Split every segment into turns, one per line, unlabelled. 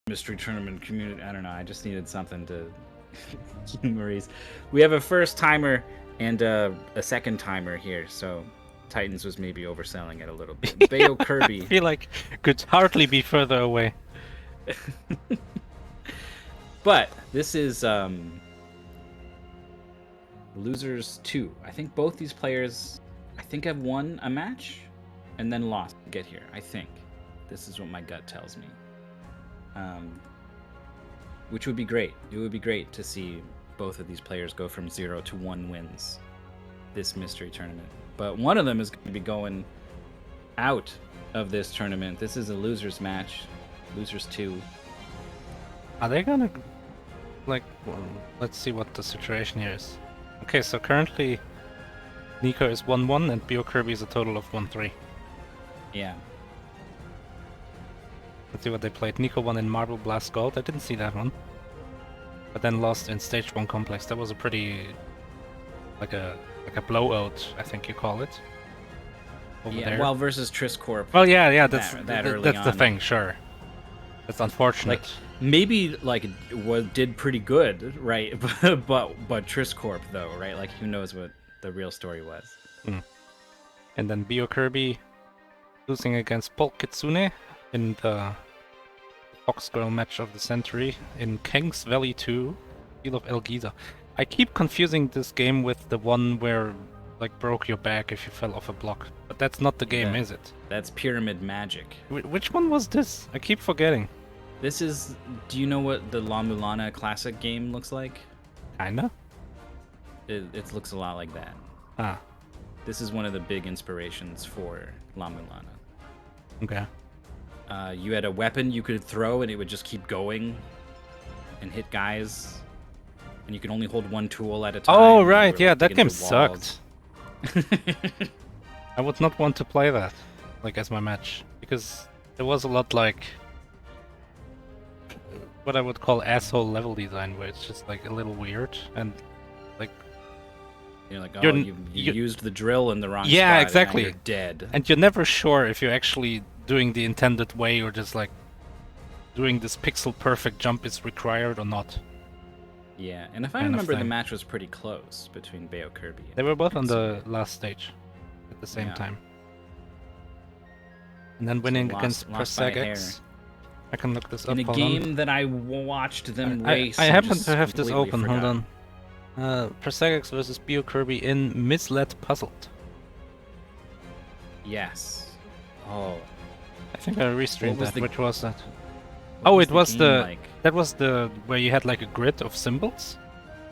mystery tournament community. I don't know. I just needed something to Maurice. We have a first timer and a second timer here, so Titans was maybe overselling it a little bit. Beokirby.
I feel like could hardly be further away.
But this is Losers 2. I think both these players, have won a match and then lost to get here. I think. This is what my gut tells me. Which would be great. It would be great to see both of these players go from 0 to 1 wins this mystery tournament. But one of them is going to be going out of this tournament. This is a losers match. Losers 2.
Are they gonna, like, well, let's see what the situation here is. Okay, so currently Nico is 1-1 and Beokirby is a total of 1-3.
Yeah.
Let's see what they played. Nico won in Marble Blast Gold. I didn't see that one. But then lost in Stage 1 Complex. That was a pretty, like a blowout, I think you call it. Over there.
Well, versus Triscorp.
Well, yeah, that's
that's
the thing, sure. That's unfortunate.
Like, maybe did pretty good, right? but Triscorp though, right? Like, who knows what the real story was.
And then Beokirby losing against Polk Kitsune in the Fox Girl match of the century in Kings Valley 2, Field of El Giza. I keep confusing this game with the one where, like, broke your back if you fell off a block. But that's not the game, is it?
That's Pyramid Magic.
Which one was this? I keep forgetting.
This is... Do you know what the La Mulana classic game looks like?
Kinda.
It looks a lot like that.
Ah.
This is one of the big inspirations for La Mulana.
Okay.
You had a weapon you could throw and it would just keep going and hit guys. And you can only hold one tool at a time.
Oh, right, yeah, that game sucked. I would not want to play that, like, as my match. Because there was a lot, like, what I would call asshole level design, where it's just, like, a little weird. And, like...
You're like, oh, you used the drill in the wrong spot.
Yeah, exactly.
And now you're dead.
And you're never sure if you're actually doing the intended way or just, like, doing this pixel-perfect jump is required or not.
Yeah, and if I remember, the match was pretty close between Beokirby and...
They were both on the last stage at the same time. And then winning against Persegex. I can look this up.
In a game that I watched them race.
I happen to have this open, hold on. Persegex versus Beokirby in Misled Puzzled.
Yes. Oh.
I think I restreamed that. Which was that? Oh, it was that was the where you had like a grid of symbols,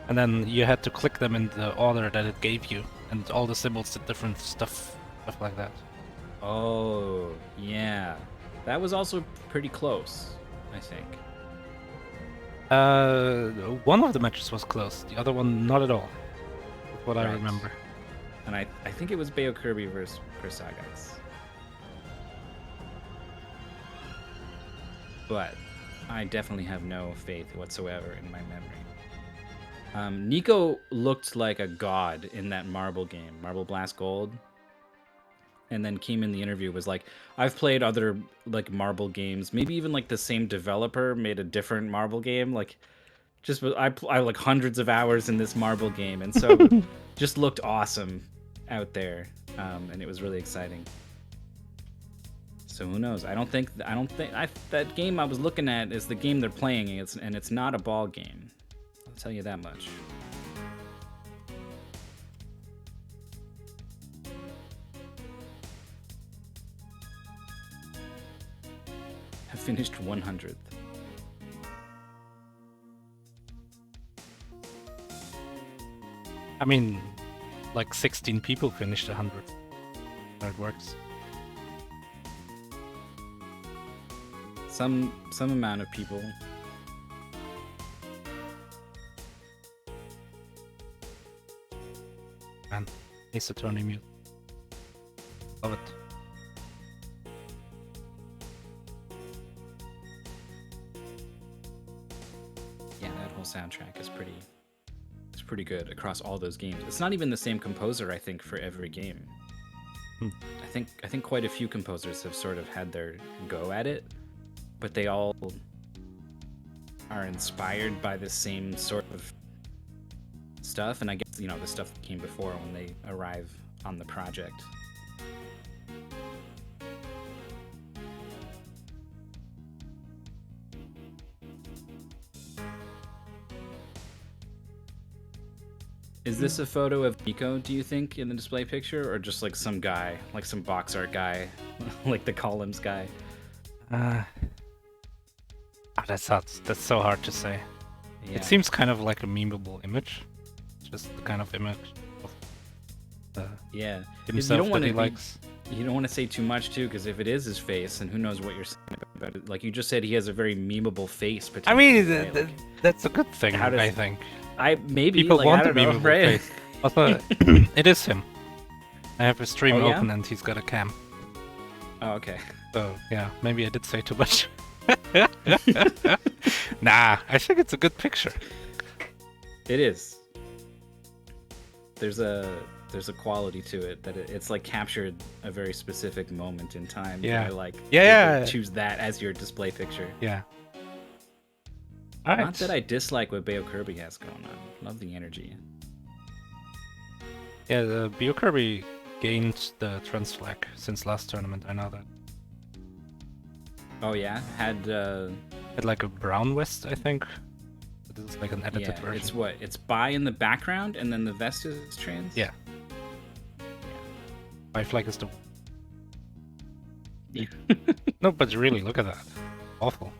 and then you had to click them in the order that it gave you, and all the symbols did different stuff like that.
Oh, yeah. That was also pretty close, I think.
One of the matches was close, the other one not at all. That's what I remember.
And I think it was Beokirby versus Persegex. But I definitely have no faith whatsoever in my memory. Nico looked like a god in that Marble game, Marble Blast Gold. And then came in the interview, was like, I've played other like Marble games, maybe even like the same developer made a different Marble game. Like, just I like hundreds of hours in this Marble game, and so just looked awesome out there, and it was really exciting. So who knows? I don't think that game I was looking at is the game they're playing, and it's not a ball game. I'll tell you that much. Have finished 100th.
I mean, like 16 people finished 100th. How it works.
Some amount of people.
Man, Ace Attorney mute. Love it.
Yeah, that whole soundtrack is pretty good across all those games. It's not even the same composer, I think, for every game. I think quite a few composers have sort of had their go at it, but they all are inspired by the same sort of stuff, and I guess the stuff that came before when they arrive on the project. Is this a photo of Nico, do you think, in the display picture, or just like some guy, like some box art guy, like the columns guy?
That's so hard to say.
Yeah.
It seems kind of like a memeable image, just the kind of image of
yeah.
himself that he likes.
You don't want to say too much too, because if it is his face, and who knows what you're saying about it. Like you just said, he has a very memeable face.
I mean,
right?
that's a good thing. I think.
People
want
a
memeable
right?
face. Also, it is him. I have his stream open and he's got a cam.
Oh, okay.
So yeah, maybe I did say too much. Nah, I think it's a good picture.
It is. There's a quality to it that it's like captured a very specific moment in time.
Yeah.
I like.
Yeah.
Choose that as your display picture.
Yeah. All right.
Not that I dislike what Beokirby has going on. Love the energy.
Yeah, the Beokirby gained the trans flag since last tournament. I know that.
Oh yeah, had
like a brown vest, I think. This is like an edited version.
It's what? It's bi in the background, and then the vest is trans.
Yeah. My flag is the.
Yeah.
No, but really, look at that. Awful.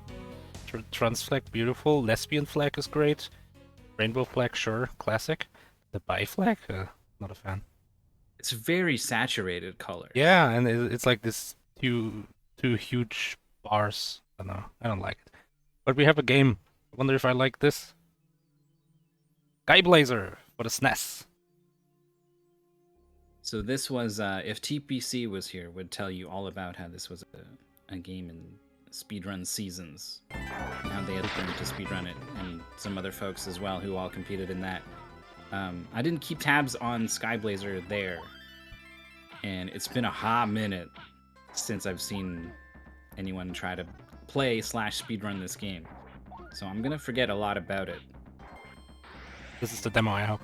Trans flag, beautiful. Lesbian flag is great. Rainbow flag, sure, classic. The bi flag, not a fan.
It's very saturated color.
Yeah, and it's like this two huge bars. I don't know. I don't like it. But we have a game. I wonder if I like this. Skyblazer for the SNES.
So this was, if TPC was here, would tell you all about how this was a game in speedrun seasons. How they had learned to speedrun it, and some other folks as well who all competed in that. I didn't keep tabs on Skyblazer there, and it's been a hot minute since I've seen anyone try to play / speedrun this game. So I'm gonna forget a lot about it.
This is the demo, I hope.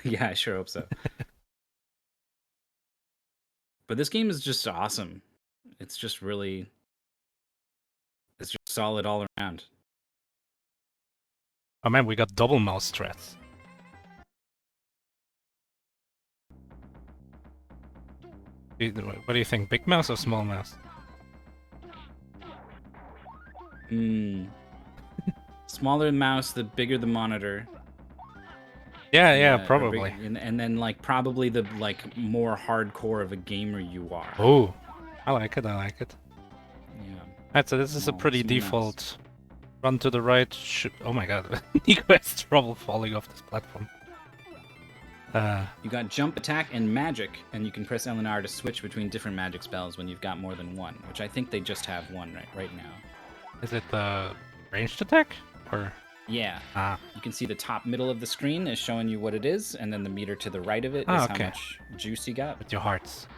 Yeah, I sure hope so. But this game is just awesome. It's just solid all around.
Oh man, we got double mouse threads. What do you think, big mouse or small mouse?
Smaller the mouse, the bigger the monitor.
Yeah, probably.
And then probably the more hardcore of a gamer you are.
Oh, I like it.
Yeah.
Alright, so this is a pretty default run to the right. Oh my god, Nico has trouble falling off this platform.
You got jump, attack, and magic, and you can press L and R to switch between different magic spells when you've got more than one, which I think they just have one right now.
Is it the ranged attack? Or...
Yeah. You can see the top middle of the screen is showing you what it is, and then the meter to the right of it is how much juice you got.
With your hearts.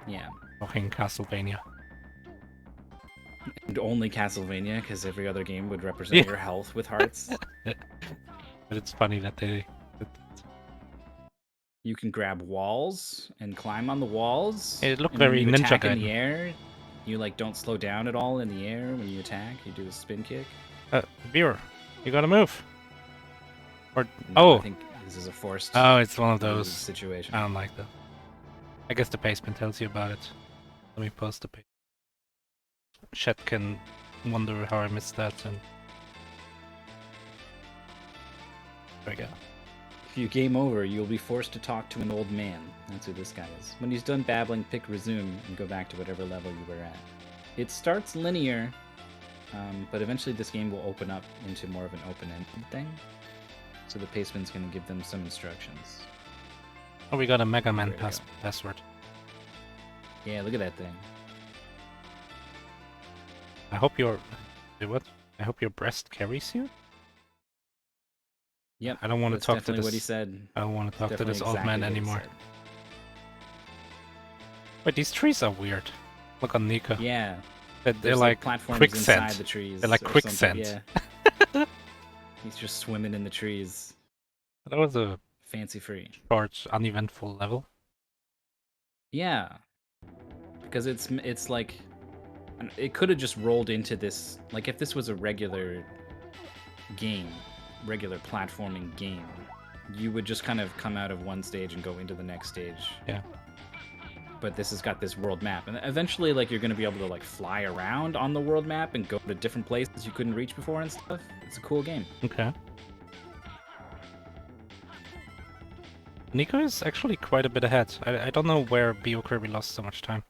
Yeah.
Fucking Castlevania.
And only Castlevania, because every other game would represent your health with hearts.
But it's funny that they...
You can grab walls and climb on the walls.
It looked very Ninja
attack
Gaiden.
in the air. You don't slow down at all in the air when you attack. You do a spin kick.
Viewer, you gotta move. Or
I think this is a forced.
Oh, it's one of those
situation.
I don't like that. I guess the pastement tells you about it. Let me post the page. Chat can wonder how I missed that, and there we go.
If you game over, you'll be forced to talk to an old man. That's who this guy is. When he's done babbling, pick resume and go back to whatever level you were at. It starts linear, but eventually this game will open up into more of an open-ended thing. So the pastement's going to give them some instructions.
Oh, we got a Mega Man password.
Yeah, look at that thing.
I hope your... What? I hope your breast carries you?
Yep.
I don't want to talk to this...
what he said.
I don't want to talk to this old
exactly
man anymore. Wait, these trees are weird. Look on Nico.
Yeah.
They're
There's
like
platforms
quicksand.
inside the trees.
They're like
or
quicksand.
something. Yeah. He's just swimming in the trees.
That was a
Fancy free.
short, uneventful level.
Yeah. Because it's like it could have just rolled into this, like if this was a regular game, regular platforming game, you would just kind of come out of one stage and go into the next stage.
Yeah.
But this has got this world map, and eventually like you're going to be able to like fly around on the world map and go to different places you couldn't reach before and stuff. It's a cool game.
Okay. Nico is actually quite a bit ahead. I don't know where Beokirby lost so much time.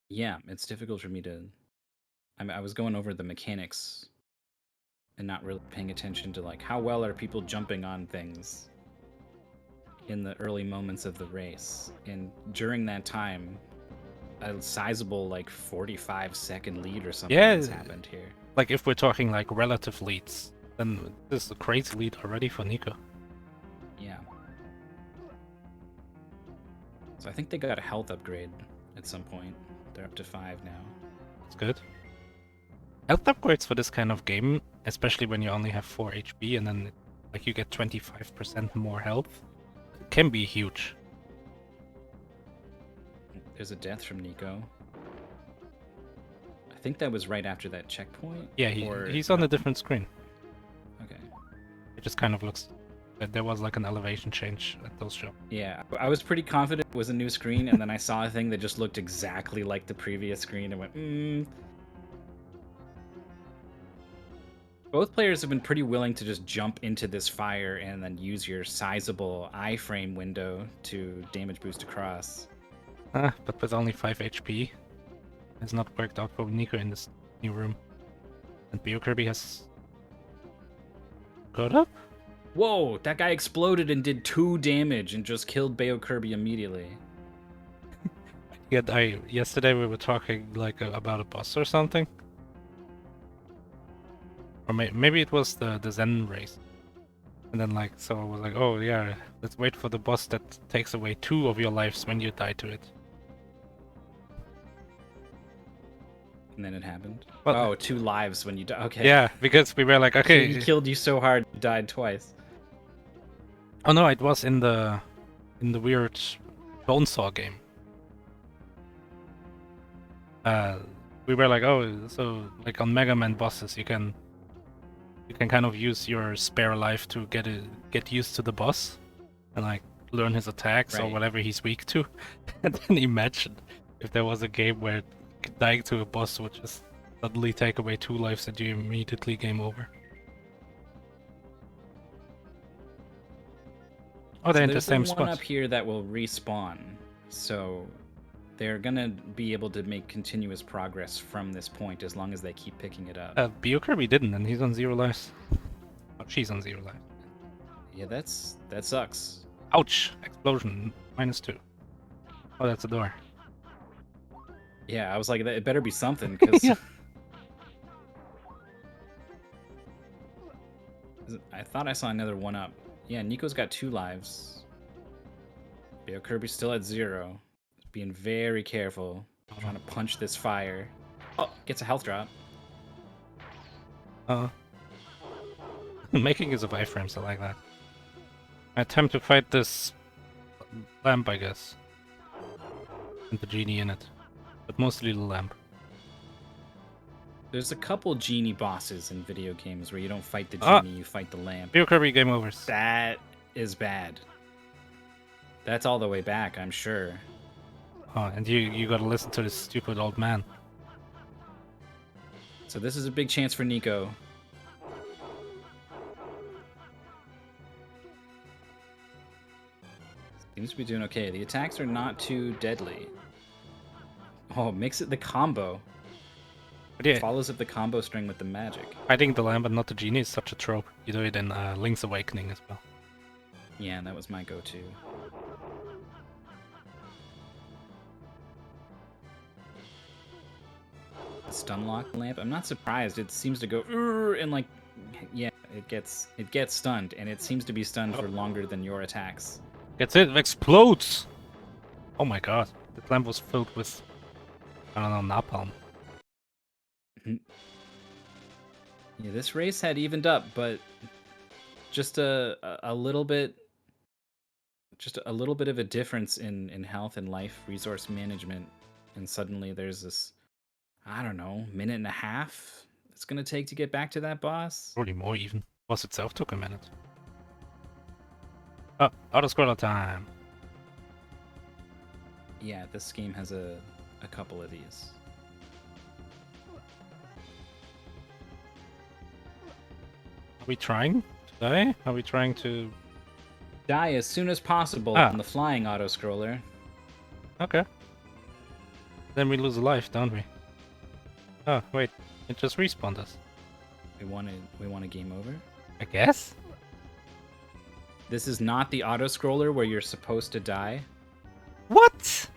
Yeah, it's difficult for me to... I was going over the mechanics and not really paying attention to like how well are people jumping on things in the early moments of the race. And during that time, a sizable like 45-second lead or something has happened here.
Like if we're talking like relative leads, then this is a crazy lead already for Nico.
Yeah. So I think they got a health upgrade at some point. They're up to 5 now.
That's good. Health upgrades for this kind of game, especially when you only have 4 HP and then like you get 25% more health, can be huge.
There's a death from Nico. I think that was right after that checkpoint.
Yeah, he's on a different screen.
Okay.
It just kind of looks that there was like an elevation change at those shows.
Yeah, I was pretty confident it was a new screen, and then I saw a thing that just looked exactly like the previous screen and went, Both players have been pretty willing to just jump into this fire and then use your sizable iframe window to damage boost across.
But with only 5 HP, it's not worked out for Nico in this new room. And Beokirby has got up?
Whoa, that guy exploded and did 2 damage and just killed Beokirby immediately.
Yeah, yesterday we were talking like about a boss or something. Or maybe it was the Zen race. And then like, so I was like, oh yeah, let's wait for the boss that takes away 2 of your lives when you die to it.
And then it happened.
Well,
oh, 2 lives when you die. Okay.
Yeah, because we were like, okay.
He killed you so hard, you died twice.
Oh no, it was in the weird Bonesaw game. We were like, oh, so like on Mega Man bosses, you can kind of use your spare life to get used to the boss and like learn his attacks or whatever he's weak to. And then imagine if there was a game where dying to a boss would just suddenly take away 2 lives and you immediately game over. Oh, they're in the same spot.
There's one up here that will respawn, so they're gonna be able to make continuous progress from this point as long as they keep picking it up.
Beokirby didn't, and he's on 0 lives. Oh, she's on 0 lives.
Yeah, that sucks.
Ouch! Explosion. -2. Oh, that's a door.
Yeah, I was like, it better be something, because...
Yeah.
I thought I saw another one up. Yeah, Nico's got 2 lives. Beokirby's still at 0. Being very careful. Trying to punch this fire. Oh, gets a health drop.
Making use of iframes, I like that. Attempt to fight this lamp, I guess. And the genie in it. But mostly the lamp.
There's a couple genie bosses in video games where you don't fight the genie, you fight the lamp.
Beokirby game overs.
That is bad. That's all the way back, I'm sure.
Oh, and you gotta listen to this stupid old man.
So this is a big chance for Nico. Seems to be doing okay. The attacks are not too deadly. Oh, makes it the combo.
But yeah,
Follows up the combo string with the magic.
fighting the lamp and not the genie is such a trope. You do it in Link's Awakening as well.
Yeah, that was my go-to. Stun lock lamp. I'm not surprised. It seems to go and like, yeah, it gets stunned, and it seems to be stunned for longer than your attacks.
Gets it, explodes. Oh my god, the lamp was filled with, I don't know, napalm.
Yeah, this race had evened up, but just a little bit, just a little bit of a difference in health and life resource management, and suddenly there's this, I don't know, minute and a half it's gonna take to get back to that boss.
Probably more even. Boss itself took a minute. Oh, auto-scroller time!
Yeah, this game has a couple of these.
Are we trying today? Are we trying to...
Die as soon as possible
Ah.
on the flying auto scroller.
Okay. Then we lose a life, don't we? Oh, wait. It just respawned us.
We want a game over.
I guess?
This is not the auto scroller where you're supposed to die.
What?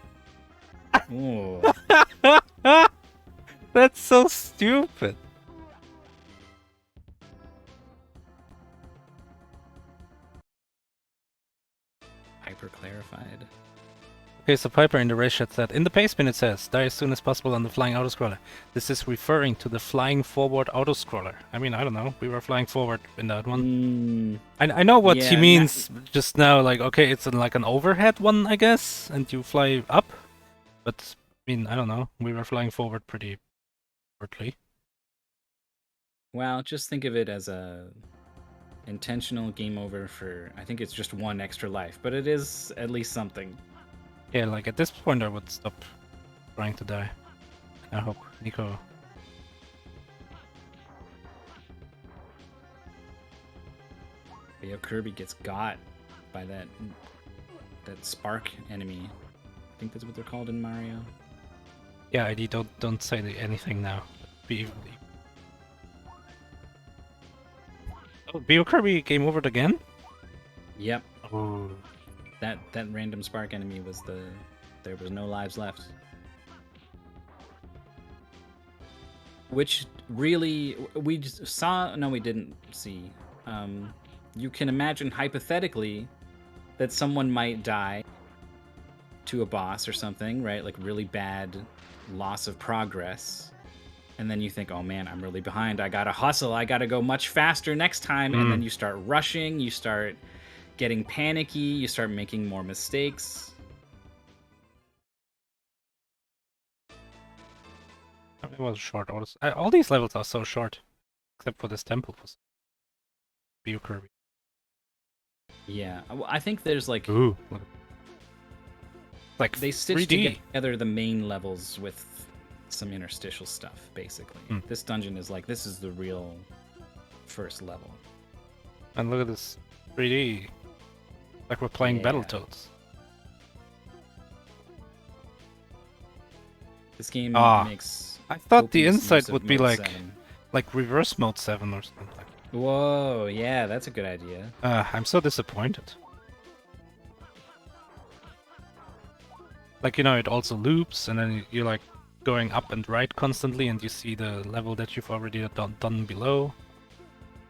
Ooh.
That's so stupid.
Hyper clarified.
Okay, so Piper in the race chat said, in the pace bin it says, die as soon as possible on the flying autoscroller. This is referring to the flying forward autoscroller. I mean, I don't know. We were flying forward in that one. I know what he
yeah,
means just now. Like, okay, it's like an overhead one, I guess, and you fly up. But, I mean, I don't know. We were flying forward pretty shortly.
Well, just think of it as a intentional game over for, I think it's just one extra life, but it is at least something.
Yeah, like at this point I would stop trying to die. I hope Nico...
Beokirby gets got by that spark enemy. I think that's what they're called in Mario.
Yeah, ID, don't say anything now. Oh, Beokirby game over again?
Yep.
Oh.
That random spark enemy was there was no lives left. Which really we just saw, no we didn't see. You can imagine hypothetically that someone might die to a boss or something, right? Like really bad loss of progress. And then you think, oh man, I'm really behind. I gotta hustle. I gotta go much faster next time. And then you start rushing. You start getting panicky. You start making more mistakes.
It was short. All these levels are so short. Except for this temple was Beokirby.
Yeah. I think there's like...
Ooh. Like
they stitched
3D.
together the main levels with some interstitial stuff, basically. This dungeon is like, this is the real first level.
And look at this 3D. Like we're playing Battletoads.
This game makes...
I thought the
copious
inside
use of
would be
Mode
like
7.
like reverse mode 7 or something.
Whoa, yeah, that's a good idea.
I'm so disappointed. Like, you know, it also loops, and then you're like going up and right constantly, and you see the level that you've already done below.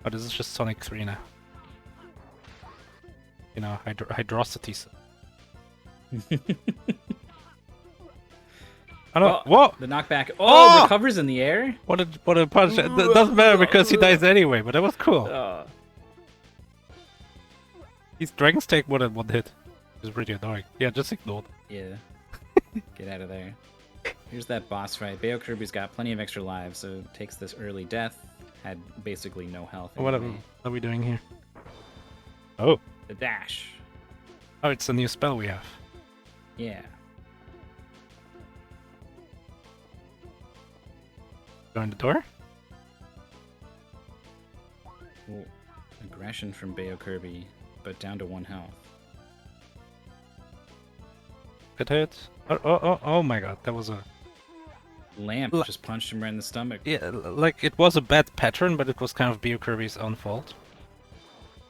But this is just Sonic 3 now. You know, hydrosity. I don't. Whoa!
The knockback. Oh, recovers in the air.
What a punch! It doesn't matter because he dies anyway. But that was cool. These dragons take more than one hit. It's pretty annoying. Yeah, just ignore them.
Yeah. Get out of there. Here's that boss fight. Beokirby's got plenty of extra lives, so takes this early death. Had basically no health.
What are we doing here? Oh.
The dash.
Oh, it's a new spell we have.
Yeah.
Go in the door?
Ooh. Aggression from Beokirby, but down to 1 health.
Good hit. Oh my god, that was a...
Lamp just punched him right in the stomach.
Yeah, like it was a bad pattern, but it was kind of Beokirby's own fault.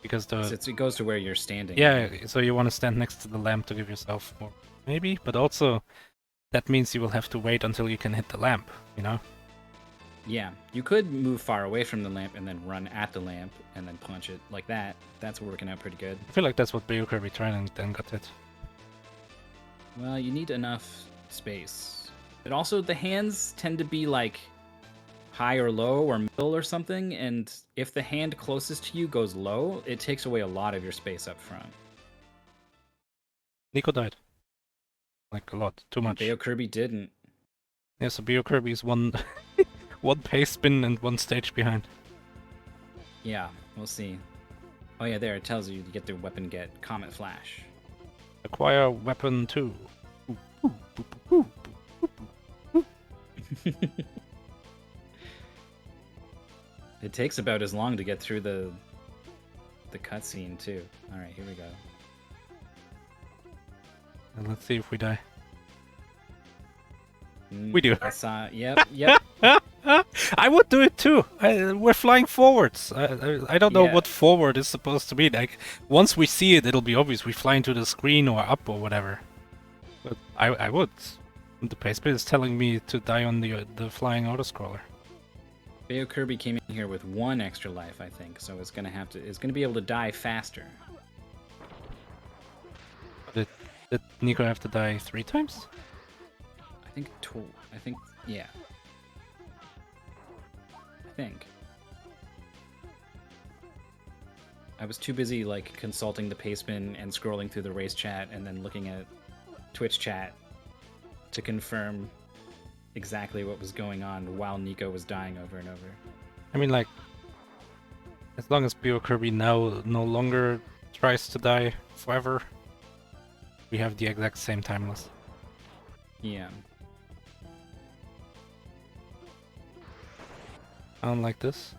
Because
it goes to where you're standing.
Yeah, so you want to stand next to the lamp to give yourself more... Maybe, but also that means you will have to wait until you can hit the lamp, you know?
Yeah, you could move far away from the lamp and then run at the lamp and then punch it like that. That's working out pretty good.
I feel like that's what Beokirby tried and then got hit.
Well, you need enough space. But also, the hands tend to be like high or low or middle or something, and if the hand closest to you goes low, it takes away a lot of your space up front.
Nico died. Like a lot, too
And
much.
Beokirby didn't.
Yeah, so Beokirby is one one pace spin and one stage behind.
Yeah, we'll see. Oh yeah, there, it tells you to get the weapon get Comet Flash.
Acquire weapon 2.
It takes about as long to get through the cutscene too. Alright, here we go.
And let's see if we die. We do.
I saw. Yep.
I would do it too. We're flying forwards. I don't know
Yeah.
what forward is supposed to be. Like once we see it, it'll be obvious. We fly into the screen or up or whatever. But I would. The pace bit is telling me to die on the flying autoscroller.
Beokirby came in here with 1 extra life, I think, so it's gonna be able to die faster.
Did Nico have to die 3 times?
I think, yeah. I think. I was too busy like consulting the paceman and scrolling through the race chat and then looking at Twitch chat to confirm exactly what was going on while Nico was dying over and over.
I mean, like, as long as Beokirby now no longer tries to die forever, we have the exact same timeless.
Yeah.
I don't like this.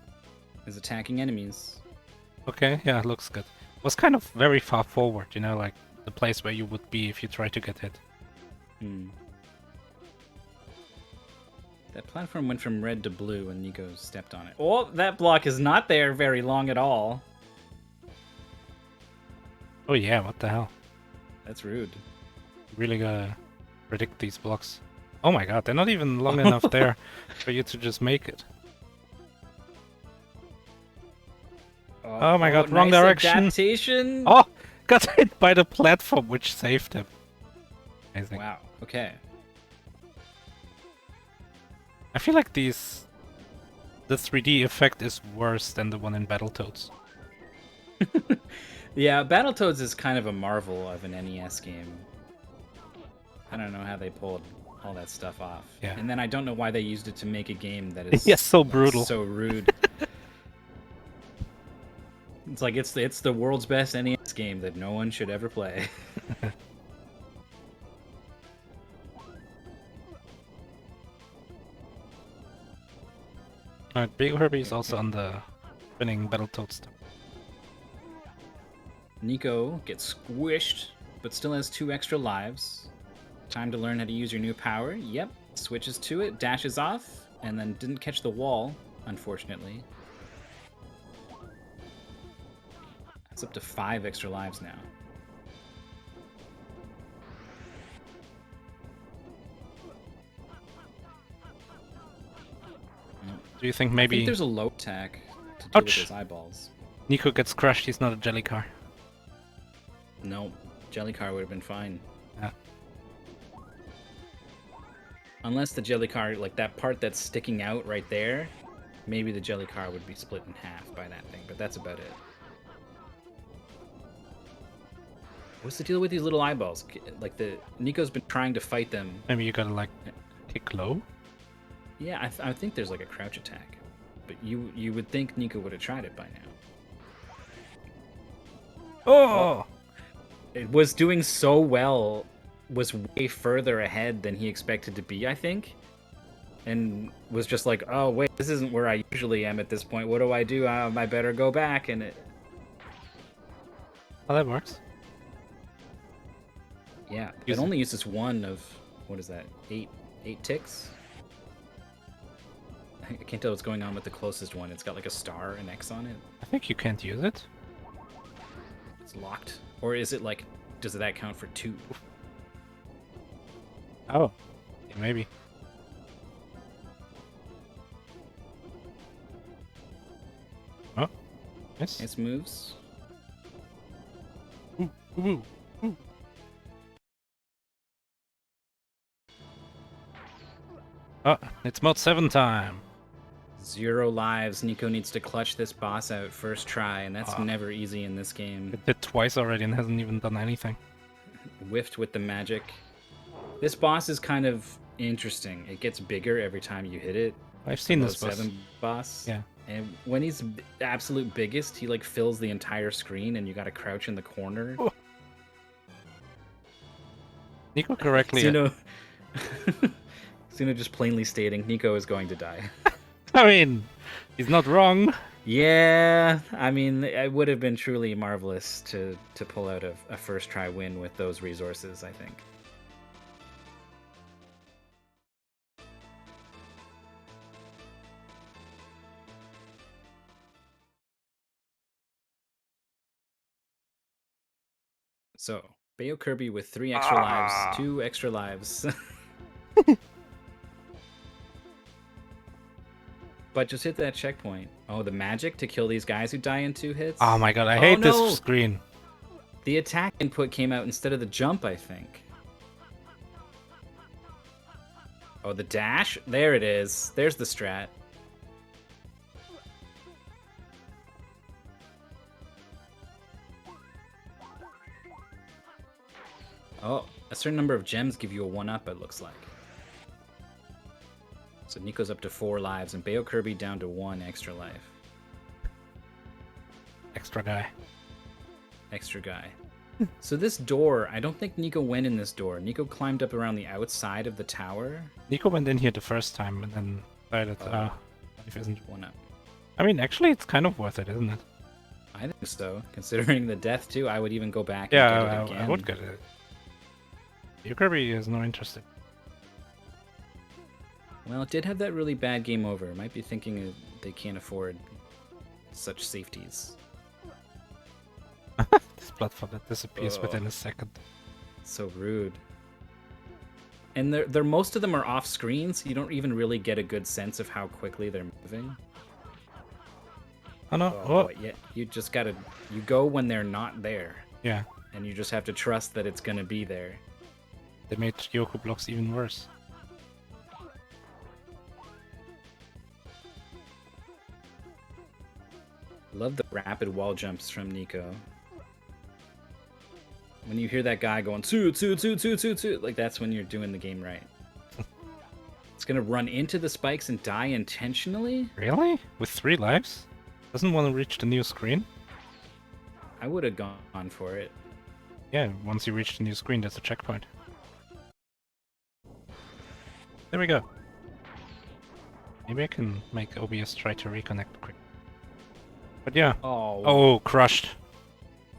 Is attacking enemies.
Okay, yeah, it looks good. It was kind of very far forward, you know, like the place where you would be if you try to get hit.
That platform went from red to blue and Nico stepped on it. Oh, that block is not there very long at all.
Oh yeah, what the hell?
That's rude.
Really gotta predict these blocks. Oh my god, they're not even long enough there for you to just make it. Oh my god, wrong
nice
direction.
Adaptation.
Oh, got hit by the platform, which saved him. Amazing.
Wow. Okay.
I feel like the 3D effect is worse than the one in Battletoads.
Yeah, Battletoads is kind of a marvel of an NES game. I don't know how they pulled all that stuff off.
Yeah.
And then I don't know why they used it to make a game that is
Yeah, so brutal.
so rude. It's like it's the world's best NES game that no one should ever play.
Alright, Beokirby is also on the winning Battletoads stuff.
Nico gets squished, but still has 2 extra lives. Time to learn how to use your new power. Yep, switches to it, dashes off, and then didn't catch the wall, unfortunately. That's up to 5 extra lives now.
Do you think
I
maybe
think there's a low attack to deal with
Ouch.
his eyeballs.
Nico gets crushed? He's not a jelly car.
No, Jelly Car would have been fine.
Yeah.
Unless the Jelly Car, like that part that's sticking out right there, maybe the Jelly Car would be split in half by that thing, but that's about it. What's the deal with these little eyeballs? Like Nico's been trying to fight them.
Maybe you gotta like kick low.
Yeah, I think there's like a crouch attack, but you would think Nico would have tried it by now.
Oh!
It was doing so well, was way further ahead than he expected to be, I think, and was just like, oh wait, this isn't where I usually am at this point. What do I do? I better go back, and it.
Oh, that works.
Yeah,
Use
it
it.
only uses 1 of what is that? 8 ticks. I can't tell what's going on with the closest one. It's got like a star, an X on it.
I think you can't use it.
It's locked, or is it like? Does that count for 2?
Oh, yeah, maybe. Oh, yes.
Nice moves.
Ooh, ooh, ooh. Oh, it's mode 7 time.
0 lives. Nico needs to clutch this boss out first try, and that's never easy in this game.
It did twice already and hasn't even done anything.
Whiffed with the magic. This boss is kind of interesting. It gets bigger every time you hit it.
I've seen
The
this
mode
boss.
7 boss.
Yeah.
And when he's absolute biggest, he like fills the entire screen, and you got to crouch in the corner.
Oh. Nico correctly.
Xeno just plainly stating Nico is going to die.
I mean, he's not wrong.
Yeah, I mean, it would have been truly marvelous to pull out a first try win with those resources, I think. So, Beokirby with 3 extra lives, 2 extra lives. But just hit that checkpoint. Oh, the magic to kill these guys who die in 2 hits?
Oh my god, I hate this screen.
The attack input came out instead of the jump, I think. Oh, the dash? There it is. There's the strat. Oh, a certain number of gems give you a 1-up, it looks like. So Nico's up to 4 lives, and Beokirby down to 1 extra life.
Extra guy.
Extra guy. So this door, I don't think Nico went in this door. Nico climbed up around the outside of the tower.
Nico went in here the first time and then decided, life isn't
1-up.
I mean, actually, it's kind of worth it, isn't it?
I think so. Considering the death, too, I would even go back
yeah,
and get it again.
I would get it. Beokirby is no interesting.
Well, it did have that really bad game over. It might be thinking they can't afford such safeties.
This platform that disappears within a second.
So rude. And they're most of them are off screen, so you don't even really get a good sense of how quickly they're moving.
Oh no!
Oh, yeah. You just gotta you go when they're not there.
Yeah.
And you just have to trust that it's gonna be there.
They made Yoku blocks even worse.
Love the rapid wall jumps from Nico. When you hear that guy going, "Tsu, tsu, tsu, tsu, tsu, tsu," like that's when you're doing the game right. It's gonna run into the spikes and die intentionally?
Really? With 3 lives? Doesn't want to reach the new screen?
I would have gone for it.
Yeah, once you reach the new screen, there's a checkpoint. There we go. Maybe I can make OBS try to reconnect quick. But yeah. Oh, crushed.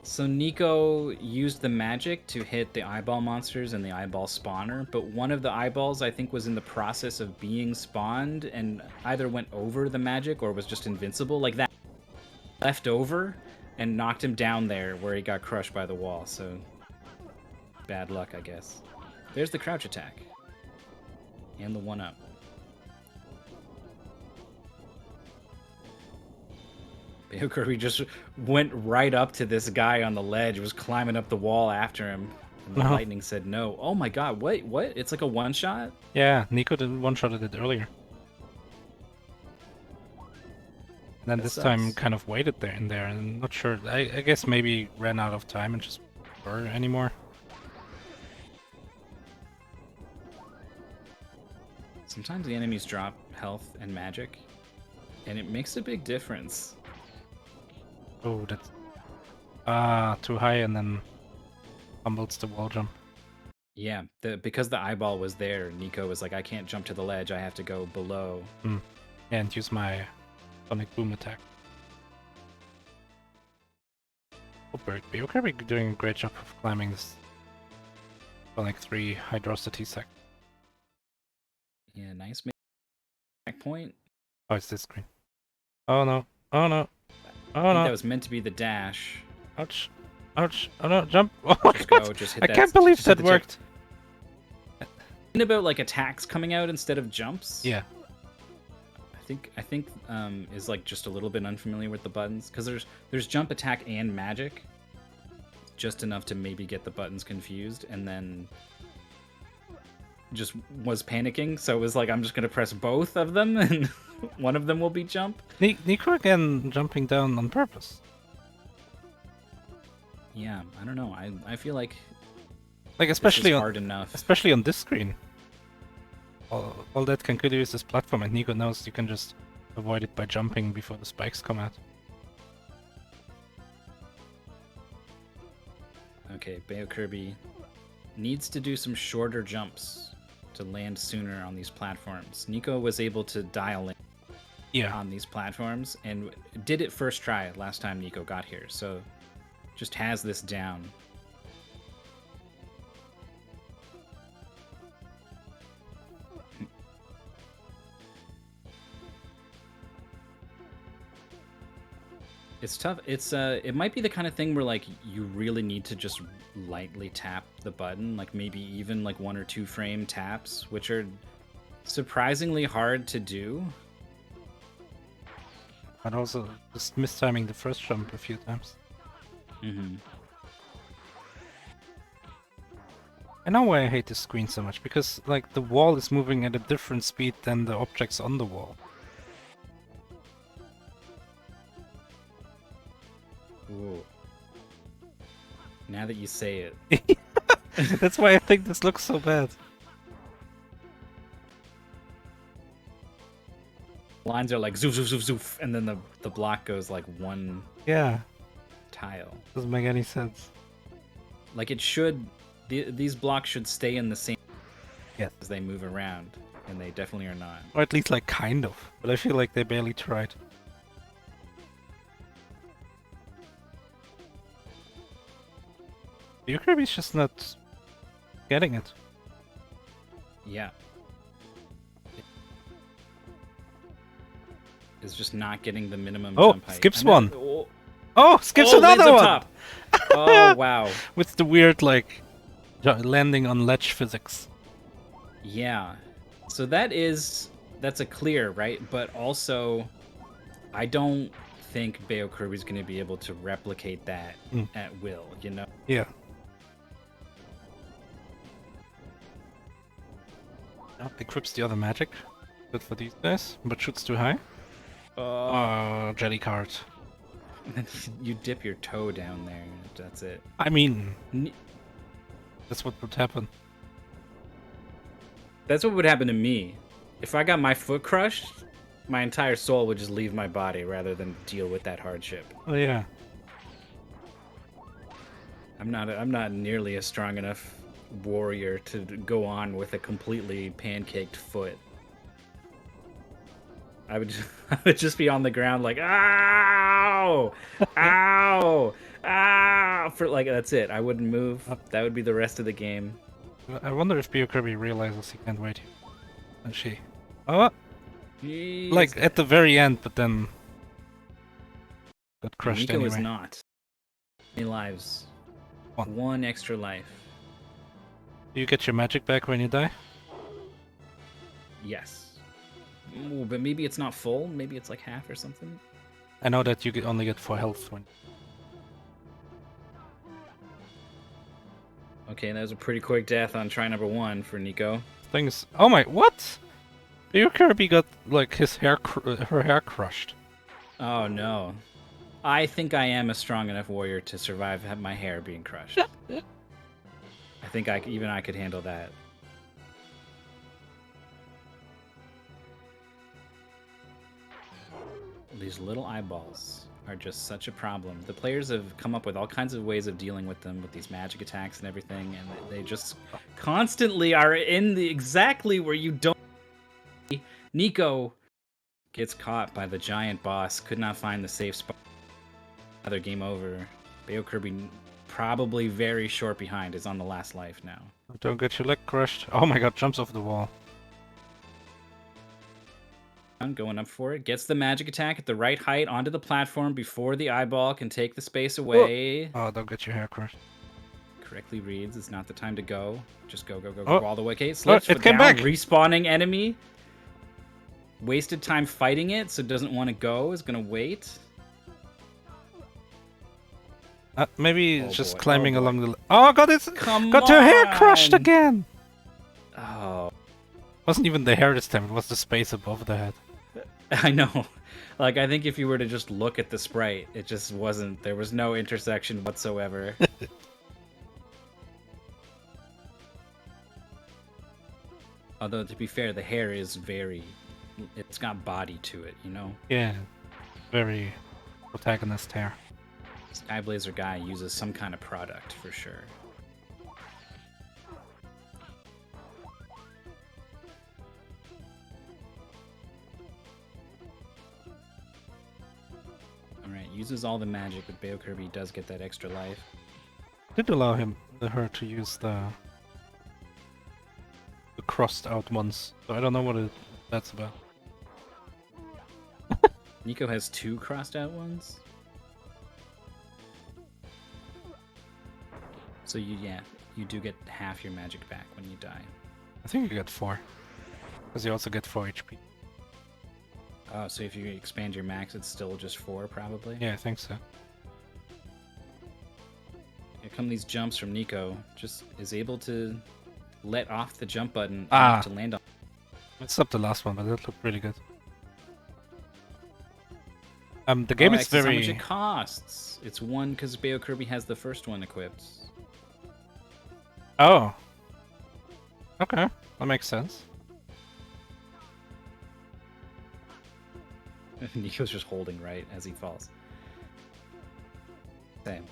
So Nico used the magic to hit the eyeball monsters and the eyeball spawner, but one of the eyeballs I think was in the process of being spawned and either went over the magic or was just invincible, like that left over and knocked him down there where he got crushed by the wall, so bad luck, I guess. There's the crouch attack. And the 1-up. Beokirby just went right up to this guy on the ledge, was climbing up the wall after him. And the lightning said no. Oh my god, wait, what? It's like a one-shot?
Yeah, Nico did one-shotted it earlier. And then this time kind of waited there and I'm not sure. I guess maybe ran out of time and just were anymore.
Sometimes the enemies drop health and magic, and it makes a big difference.
Oh, that's too high and then fumbles the wall jump.
Yeah, because the eyeball was there, Nico was like, I can't jump to the ledge, I have to go below.
Yeah, and use my sonic boom attack. Oh, Beokirby doing a great job of climbing this Sonic 3 Hydrosity sec.
Yeah, nice point.
Oh, it's this screen. Oh no. Oh no. Oh no.
That was meant to be the dash.
Ouch. Ouch. Oh no, jump. Oh my
just
god.
Go, just hit
I
that,
can't believe that worked.
Think about like attacks coming out instead of jumps.
Yeah.
I think is like just a little bit unfamiliar with the buttons because there's jump, attack, and magic. Just enough to maybe get the buttons confused, and then just was panicking, so it was like, I'm just gonna press both of them, and one of them will be jump.
Nico again jumping down on purpose.
Yeah, I don't know. I feel like
Especially
this is
on
hard enough.
especially on this screen. All that can do is this platform, and Nico knows you can just avoid it by jumping before the spikes come out.
Okay, Beokirby needs to do some shorter jumps to land sooner on these platforms. Nico was able to dial in on these platforms and did it first try last time Nico got here, so just has this down. It's tough. It might be the kind of thing where like you really need to just lightly tap the button, like maybe even like 1 or 2 frame taps, which are surprisingly hard to do.
And also just mistiming the first jump a few times.
Mm-hmm.
I know why I hate this screen so much, because like the wall is moving at a different speed than the objects on the wall.
Ooh. Now that you say it.
That's why I think this looks so bad.
Lines are like zoof, zoof, zoof, zoof, and then the block goes like one tile.
Doesn't make any sense.
Like it should, these blocks should stay in the same
as
they move around, and they definitely are not.
Or at least like kind of, but I feel like they barely tried. Beokirby's just not getting it.
Yeah. Is just not getting the minimum jump height.
Skips one. Oh, skips another one!
Top. Oh, wow.
With the weird, like, landing on ledge physics.
Yeah. So that's a clear, right? But also, I don't think Beokirby's going to be able to replicate that at will, you know?
Yeah. Equips the other magic. Good for these guys, but shoots too high. Jelly card.
You dip your toe down there. That's it.
I mean, that's what would happen.
That's what would happen to me. If I got my foot crushed, my entire soul would just leave my body rather than deal with that hardship.
Oh yeah.
I'm not nearly a strong enough warrior to go on with a completely pancaked foot. I would just be on the ground like, ow, ow, ow, for like, that's it. I wouldn't move. That would be the rest of the game.
I wonder if Beokirby realizes he can't wait. And she, oh,
Jeez.
like at the very end, but then got crushed
Nico
anyway.
is not. Any lives? One extra life.
Do you get your magic back when you die?
Yes. Ooh, but maybe it's not full. Maybe it's like half or something.
I know that you only get 4 health when.
Okay, that was a pretty quick death on try number 1 for Nico.
Things. Oh my! What? Beokirby got like his hair, her hair crushed.
Oh no! I think I am a strong enough warrior to survive my hair being crushed. I think even I could handle that. These little eyeballs are just such a problem. The players have come up with all kinds of ways of dealing with them, with these magic attacks and everything, and they just constantly are in the exactly where you don't. Nico gets caught by the giant boss, could not find the safe spot. Another game over. Beokirby, probably very short behind, is on the last life now.
Don't get your leg crushed. Oh my god, jumps off the wall.
Going up for it. Gets the magic attack at the right height onto the platform before the eyeball can take the space away.
Oh, don't get your hair crushed.
Correctly reads. It's not the time to go. Just go, go, go,
Oh.
go all the way. Okay, slips.
It came
down,
back.
Respawning enemy. Wasted time fighting it, so doesn't want to go. Is going to wait.
Maybe
Oh
just
boy.
climbing
Oh boy.
along the. Oh god, it's
Come
got her hair
on.
crushed again.
Oh,
Wasn't even the hair this time, it was the space above the head.
I know. Like, I think if you were to just look at the sprite, it just wasn't. There was no intersection whatsoever. Although, to be fair, the hair is very. It's got body to it, you know?
Yeah, very protagonist hair.
Skyblazer guy uses some kind of product for sure. Alright, uses all the magic, but Beokirby does get that extra life.
Did allow her to use the crossed out ones, so I don't know what that's about.
Nico has 2 crossed out ones? So you do get half your magic back when you die.
I think you get 4, because you also get 4 HP.
Oh, so if you expand your max, it's still just 4, probably?
Yeah, I think so.
Here come these jumps from Nico. Just is able to let off the jump button to land on.
It's not the last one, but that looked really good. The game is very...
How much it costs. It's 1 because Beokirby has the first one equipped.
Oh. Okay, that makes sense.
Nico's just holding right as he falls. Same.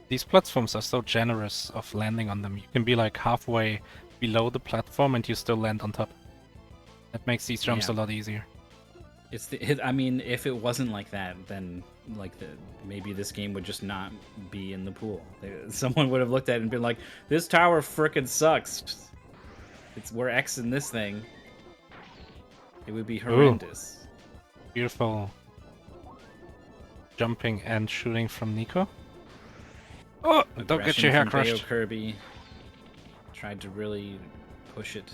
These platforms are so generous of landing on them. You can be like halfway below the platform and you still land on top. That makes these jumps a lot easier.
I mean, if it wasn't like that, then maybe this game would just not be in the pool. Someone would have looked at it and been like, "This tower frickin' sucks. We're X in this thing." It would be horrendous.
Ooh. Beautiful jumping and shooting from Nico. Oh, don't get your hair crushed.
Beokirby tried to really push it.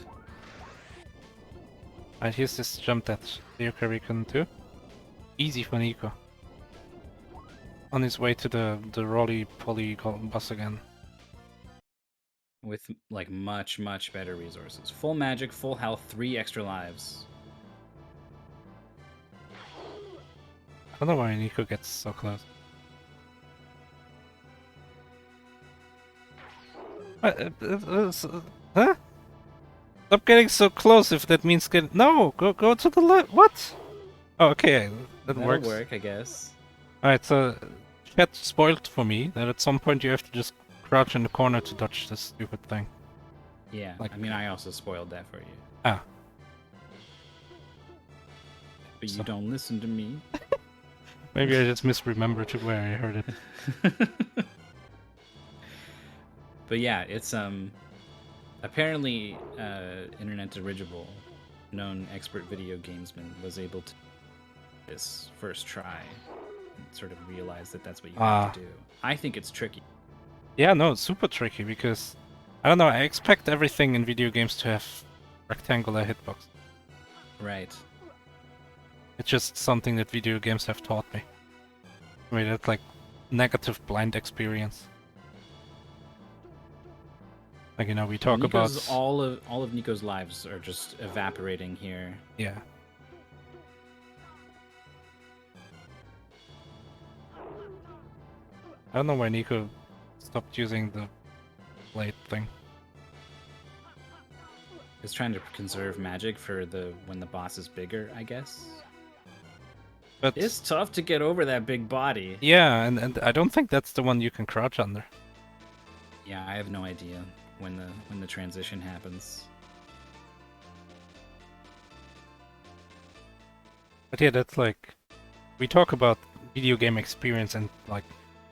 Alright, here's this jump that Beokirby couldn't do. Easy for Nico. On his way to the roly-poly boss again.
With like much better resources. Full magic, full health, 3 extra lives.
I don't know why Nico gets so close. Huh? Stop getting so close if that means get... No! Go to the left! What? Oh, okay. That'll
work, I guess.
Alright, so... Chat spoiled for me that at some point you have to just crouch in the corner to dodge this stupid thing.
Yeah, I mean, I also spoiled that for you.
Ah.
But you don't listen to me.
Maybe I just misremembered where I heard it.
But yeah, it's apparently Internet Dirigible, known expert video gamesman, was able to this first try and sort of realize that that's what you have to do. I think it's tricky.
Yeah, no, it's super tricky because I don't know, I expect everything in video games to have rectangular hitbox.
Right.
It's just something that video games have taught me. I mean, it's like negative blind experience. Like, you know, we talk about
all of Nico's lives are just evaporating here.
Yeah. I don't know why Nico stopped using the blade thing.
He's trying to conserve magic for when the boss is bigger, I guess.
But
it's tough to get over that big body.
Yeah, and I don't think that's the one you can crouch under.
Yeah, I have no idea when the transition happens.
But yeah, that's like, we talk about video game experience and like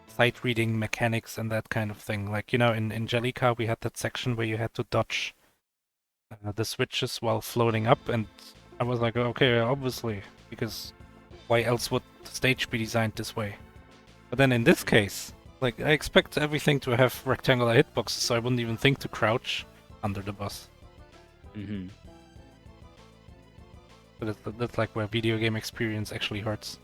sight reading mechanics and that kind of thing. Like, you know, in Jellica we had that section where you had to dodge the switches while floating up, and I was like, okay, obviously, because why else would the stage be designed this way? But then in this case, like, I expect everything to have rectangular hitboxes, so I wouldn't even think to crouch under the boss.
Mm-hmm.
But that's like where video game experience actually hurts.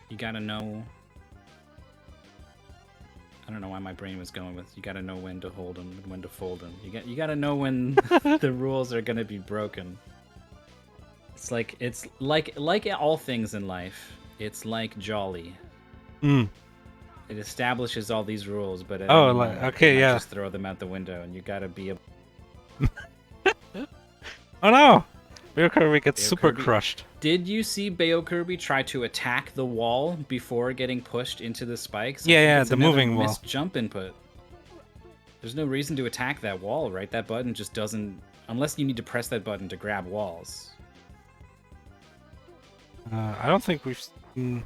You gotta know I don't know why my brain was going with you gotta know when to hold them and when to fold them. You gotta know when the rules are gonna be broken. It's like all things in life. It's like Jolly.
Mm.
It establishes all these rules, but at
Oh,
any
like,
moment,
okay,
it might
yeah.
just throw them out the window, and you gotta be a.
Oh no! Beokirby gets super
Beokirby-
crushed.
Did you see Beokirby try to attack the wall before getting pushed into the spikes? I
Yeah,
think
yeah,
it's
the
another
moving wall.
missed jump input. There's no reason to attack that wall, right? That button just doesn't... Unless you need to press that button to grab walls.
I don't think we've seen...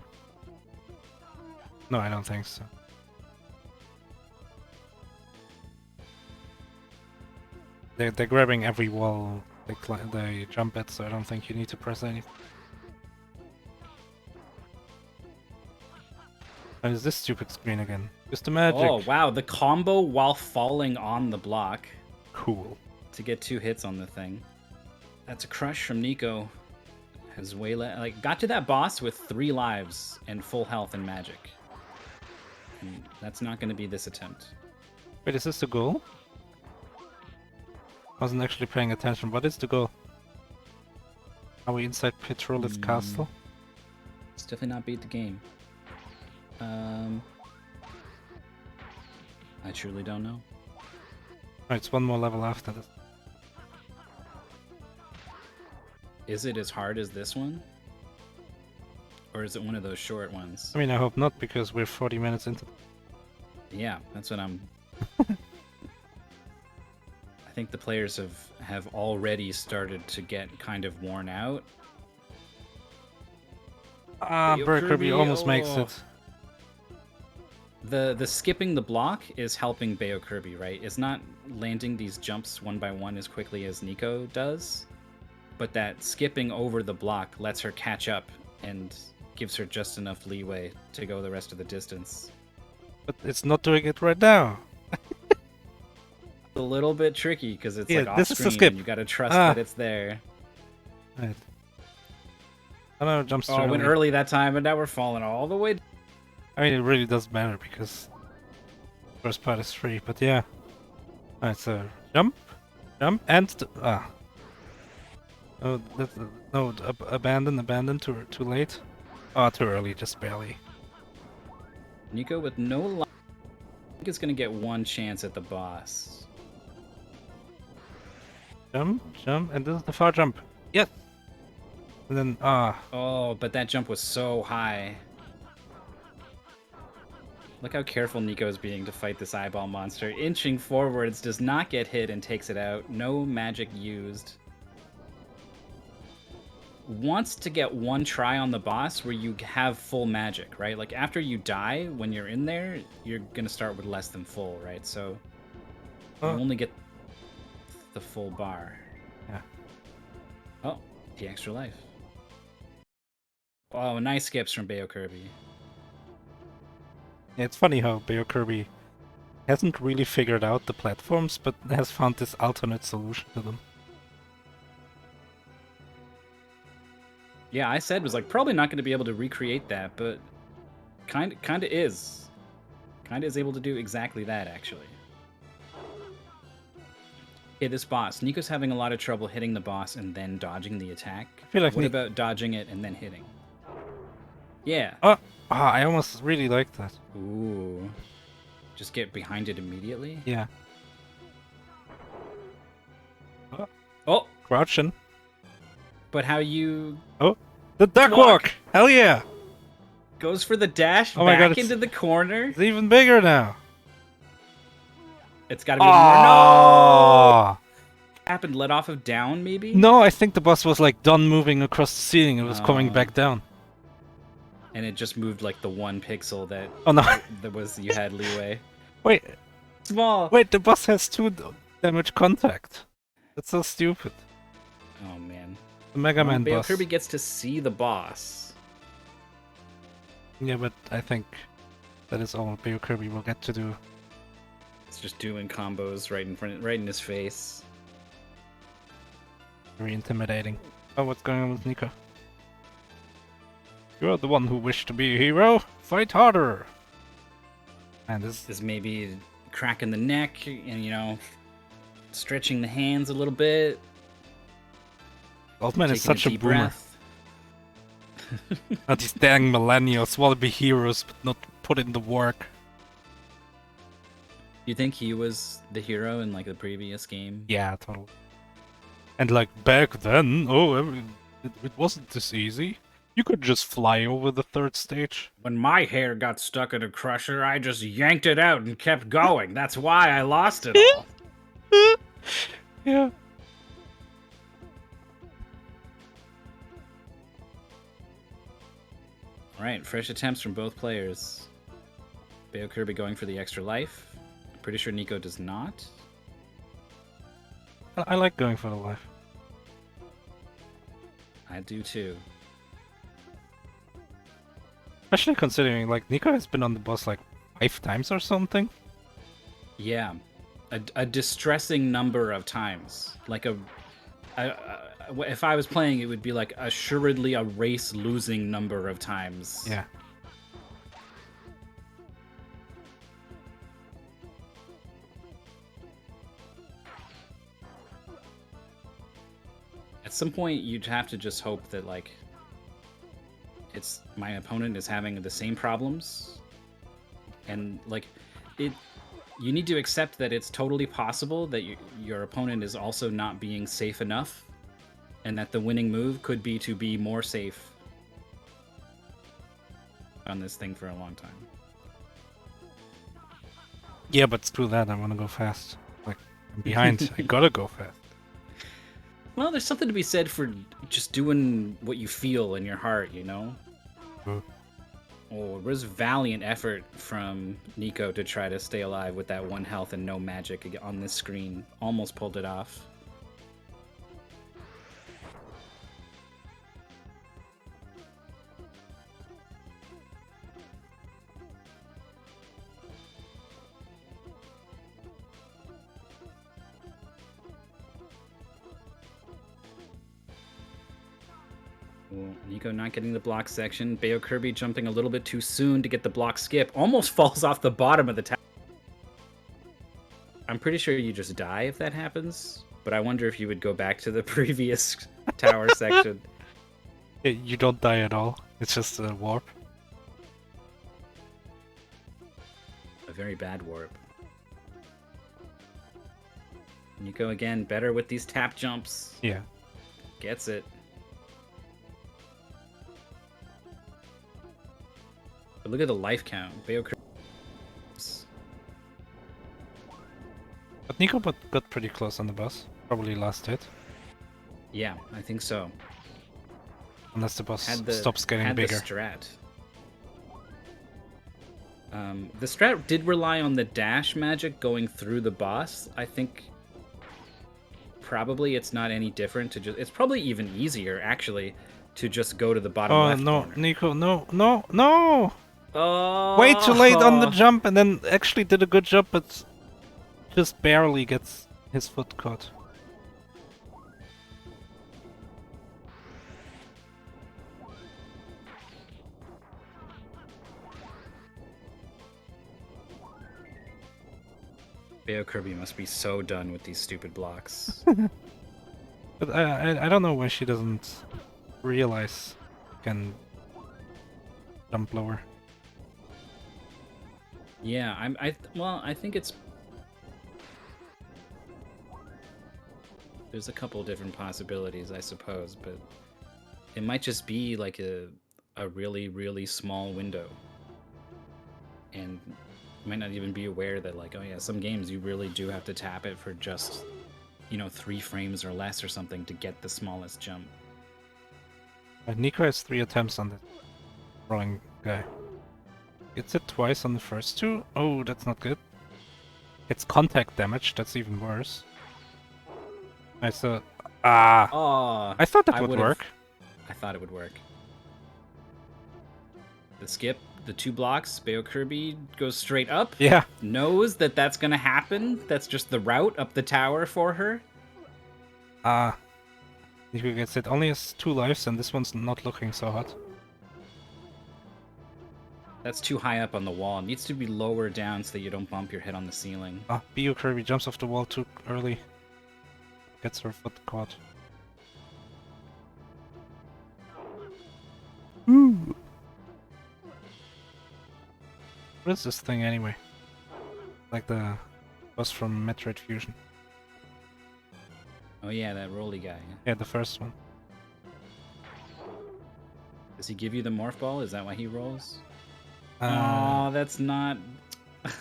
No, I don't think so. They're grabbing every wall they jump at, so I don't think you need to press anything. Oh, is this stupid screen again? Just the magic.
Oh, wow. The combo while falling on the block.
Cool.
To get 2 hits on the thing. That's a crush from Nico. Has got to that boss with 3 lives and full health and magic. And that's not going to be this attempt.
Wait, is this the goal? I wasn't actually paying attention. What is the goal? Are we inside Petrolith castle?
It's definitely not beat the game. I truly don't know.
Oh, it's one more level after this.
Is it as hard as this one? Or is it one of those short ones?
I mean, I hope not, because we're 40 minutes into.
Yeah, that's what I'm... I think the players have already started to get kind of worn out.
Ah, Beokirby almost makes it.
The skipping the block is helping Beokirby, right? It's not landing these jumps one by one as quickly as Nico does, but that skipping over the block lets her catch up and gives her just enough leeway to go the rest of the distance.
But it's not doing it right now.
A little bit tricky because it's like off
this is the
screen
skip.
and you gotta trust that it's there.
Right. I know, jumps too
Oh, I went
early.
early that time, and now we're falling all the way.
I mean, it really doesn't matter because first part is free, but yeah. Alright, so jump, and Oh, no, abandon, too late. Oh, too early, just barely.
Nico with no life. I think it's gonna get one chance at the boss.
Jump, and this is the far jump. Yes! And then,
Oh, but that jump was so high. Look how careful Nico is being to fight this eyeball monster. Inching forwards, does not get hit and takes it out. No magic used. Wants to get one try on the boss where you have full magic, right? Like after you die, when you're in there, you're gonna start with less than full, right? So you only get the full bar.
Yeah.
Oh, the extra life. Oh, nice skips from Beokirby.
it's funny how Beokirby hasn't really figured out the platforms, but has found this alternate solution to them.
Yeah, I said was like probably not going to be able to recreate that, but kind of is. Kind of is able to do exactly that actually. Okay, this boss. Nico's having a lot of trouble hitting the boss and then dodging the attack.
I feel like
what about dodging it and then hitting? Yeah.
Oh, I almost really like that.
Ooh. Just get behind it immediately?
Yeah.
Oh,
Crouching.
but how you
Oh, the duck walk! Hell yeah!
goes for the dash
Oh my
back
God,
into the corner.
It's even bigger now.
It's got to be more. No!
Oh!
Happened let off of down maybe?
No, I think the boss was like done moving across the ceiling. It was coming back down.
And it just moved like the 1 pixel that
Oh no!
that was you had leeway.
Wait,
Small.
wait! The boss has 2 damage contact. That's so stupid.
Oh man.
The Mega Man boss.
Beokirby gets to see the boss.
Yeah, but I think that is all Beokirby will get to do.
It's just doing combos right in his face.
Very intimidating. Oh, what's going on with Nico? You're the one who wished to be a hero. Fight harder. And this
is maybe cracking the neck and, you know, stretching the hands a little bit.
old man is
Taking
such a
deep
boomer.
breath.
These dang millennials want to be heroes, but not put in the work.
You think he was the hero in like the previous game?
Yeah, totally. And like back then, it wasn't this easy. You could just fly over the third stage.
When my hair got stuck in a crusher, I just yanked it out and kept going. That's why I lost it all.
Yeah.
Alright, fresh attempts from both players. Beokirby going for the extra life. Pretty sure Nico does not.
I like going for the life.
I do too.
Especially considering, like, Nico has been on the boss like 5 times or something.
Yeah. A distressing number of times. Like if I was playing, it would be like assuredly a race-losing number of times.
Yeah.
At some point, you'd have to just hope that, like, my opponent is having the same problems. And, like, you need to accept that it's totally possible that your opponent is also not being safe enough, and that the winning move could be to be more safe on this thing for a long time.
Yeah, but screw that, I want to go fast. Like, I'm behind, I gotta go fast.
Well, there's something to be said for just doing what you feel in your heart, you know? Oh, it was valiant effort from Nico to try to stay alive with that 1 health and no magic on this screen. Almost pulled it off. Nico not getting the block section. Beokirby jumping a little bit too soon to get the block skip. Almost falls off the bottom of the tower. I'm pretty sure you just die if that happens, but I wonder if you would go back to the previous tower section.
You don't die at all. It's just a warp.
A very bad warp. Nico again, better with these tap jumps.
Yeah.
Gets it. But look at the life count. Beokirby.
But Nico got pretty close on the boss. Probably last hit.
Yeah, I think so.
Unless the boss stops getting bigger.
The strat. The strat did rely on the dash magic going through the boss. I think probably it's not any different to just... It's probably even easier, actually, to just go to the bottom left corner.
Nico, no!
Oh!
Way too late on the jump, and then actually did a good job, but just barely gets his foot caught.
Beokirby must be so done with these stupid blocks.
But I don't know why she doesn't realize you can jump lower.
Yeah, I think it's... There's a couple different possibilities, I suppose, but it might just be like a really, really small window. And you might not even be aware that, like, oh yeah, some games you really do have to tap it for just, 3 frames or less or something to get the smallest jump.
Nico has 3 attempts on the rolling guy. Gets it twice on the first 2. Oh, that's not good. It's contact damage, that's even worse. I thought... I thought that would work.
I thought it would work. The skip, the 2 blocks, Beokirby goes straight up.
Yeah.
Knows that that's going to happen. That's just the route up the tower for her.
Nico gets it. Only has 2 lives, and this one's not looking so hot.
That's too high up on the wall. It needs to be lower down so that you don't bump your head on the ceiling.
Ah, Beokirby jumps off the wall too early. Gets her foot caught. Ooh. What is this thing anyway? Like the boss from Metroid Fusion.
Oh yeah, that roly guy.
Yeah, the first one.
Does he give you the morph ball? Is that why he rolls?
Uh,
Oh, that's not... It's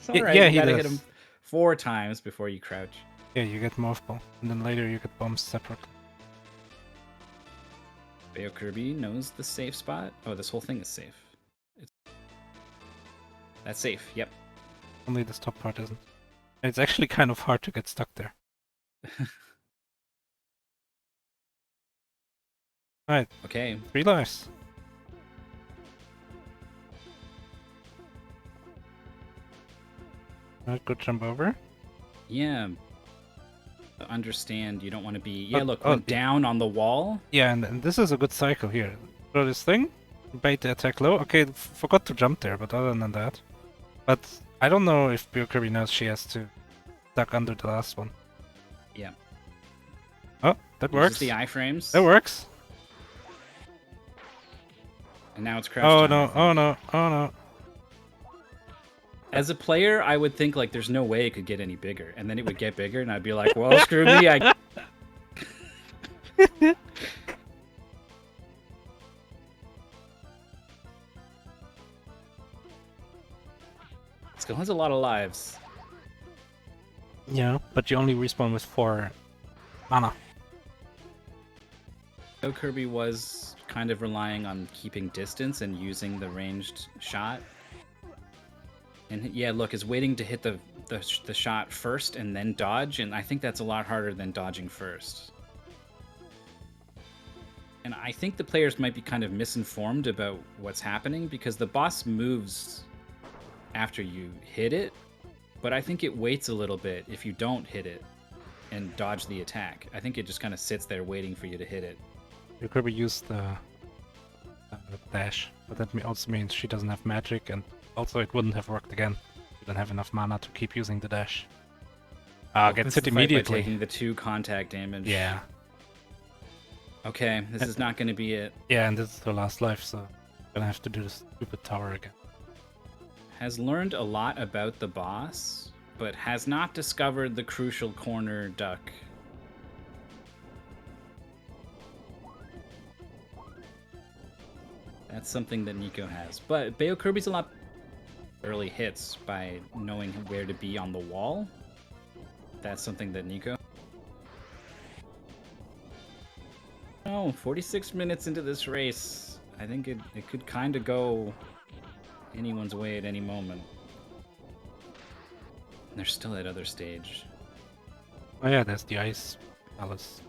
yeah,
alright,
yeah,
you
he
gotta
does.
hit him 4 times before you crouch.
Yeah, you get Morph Ball, and then later you get bombs separately.
Beokirby knows the safe spot. Oh, this whole thing is safe. That's safe, yep.
Only this top part isn't. It's actually kind of hard to get stuck there. Alright,
Okay.
3 lives. Alright, good jump over.
Yeah. Understand you don't want to be... Yeah,
Oh,
look,
oh,
went down on the wall.
Yeah, and this is a good cycle here. Throw this thing, bait the attack low. Okay, forgot to jump there, but other than that. But I don't know if Beokirby knows she has to duck under the last one.
Yeah.
Oh, that
Uses
works.
the iframes.
That works.
And now it's crouch
Oh
time, I
no,
think.
oh no, oh no.
As a player, I would think like there's no way it could get any bigger, and then it would get bigger, and I'd be like, "Well, screw me." Still has a lot of lives.
Yeah, but you only respawn with 4 mana.
Beokirby was kind of relying on keeping distance and using the ranged shot. And yeah, look, is waiting to hit the shot first and then dodge, and I think that's a lot harder than dodging first. And I think the players might be kind of misinformed about what's happening because the boss moves after you hit it, but I think it waits a little bit if you don't hit it and dodge the attack. I think it just kind of sits there waiting for you to hit it.
Beokirby used the dash, but that also means she doesn't have magic, and also it wouldn't have worked again. She didn't have enough mana to keep using the dash. Gets hit
By
immediately.
taking the 2 contact damage.
Yeah.
Okay, this is not going to be it.
Yeah, and this is the last life, so I'm gonna have to do this stupid tower again.
Has learned a lot about the boss, but has not discovered the crucial corner duck. That's something that Nico has. But Beokirby's a lot early hits by knowing where to be on the wall. That's something that Nico... Oh, 46 minutes into this race. I think it could kind of go anyone's way at any moment. And they're still at other stage.
Oh yeah, there's the ice palace.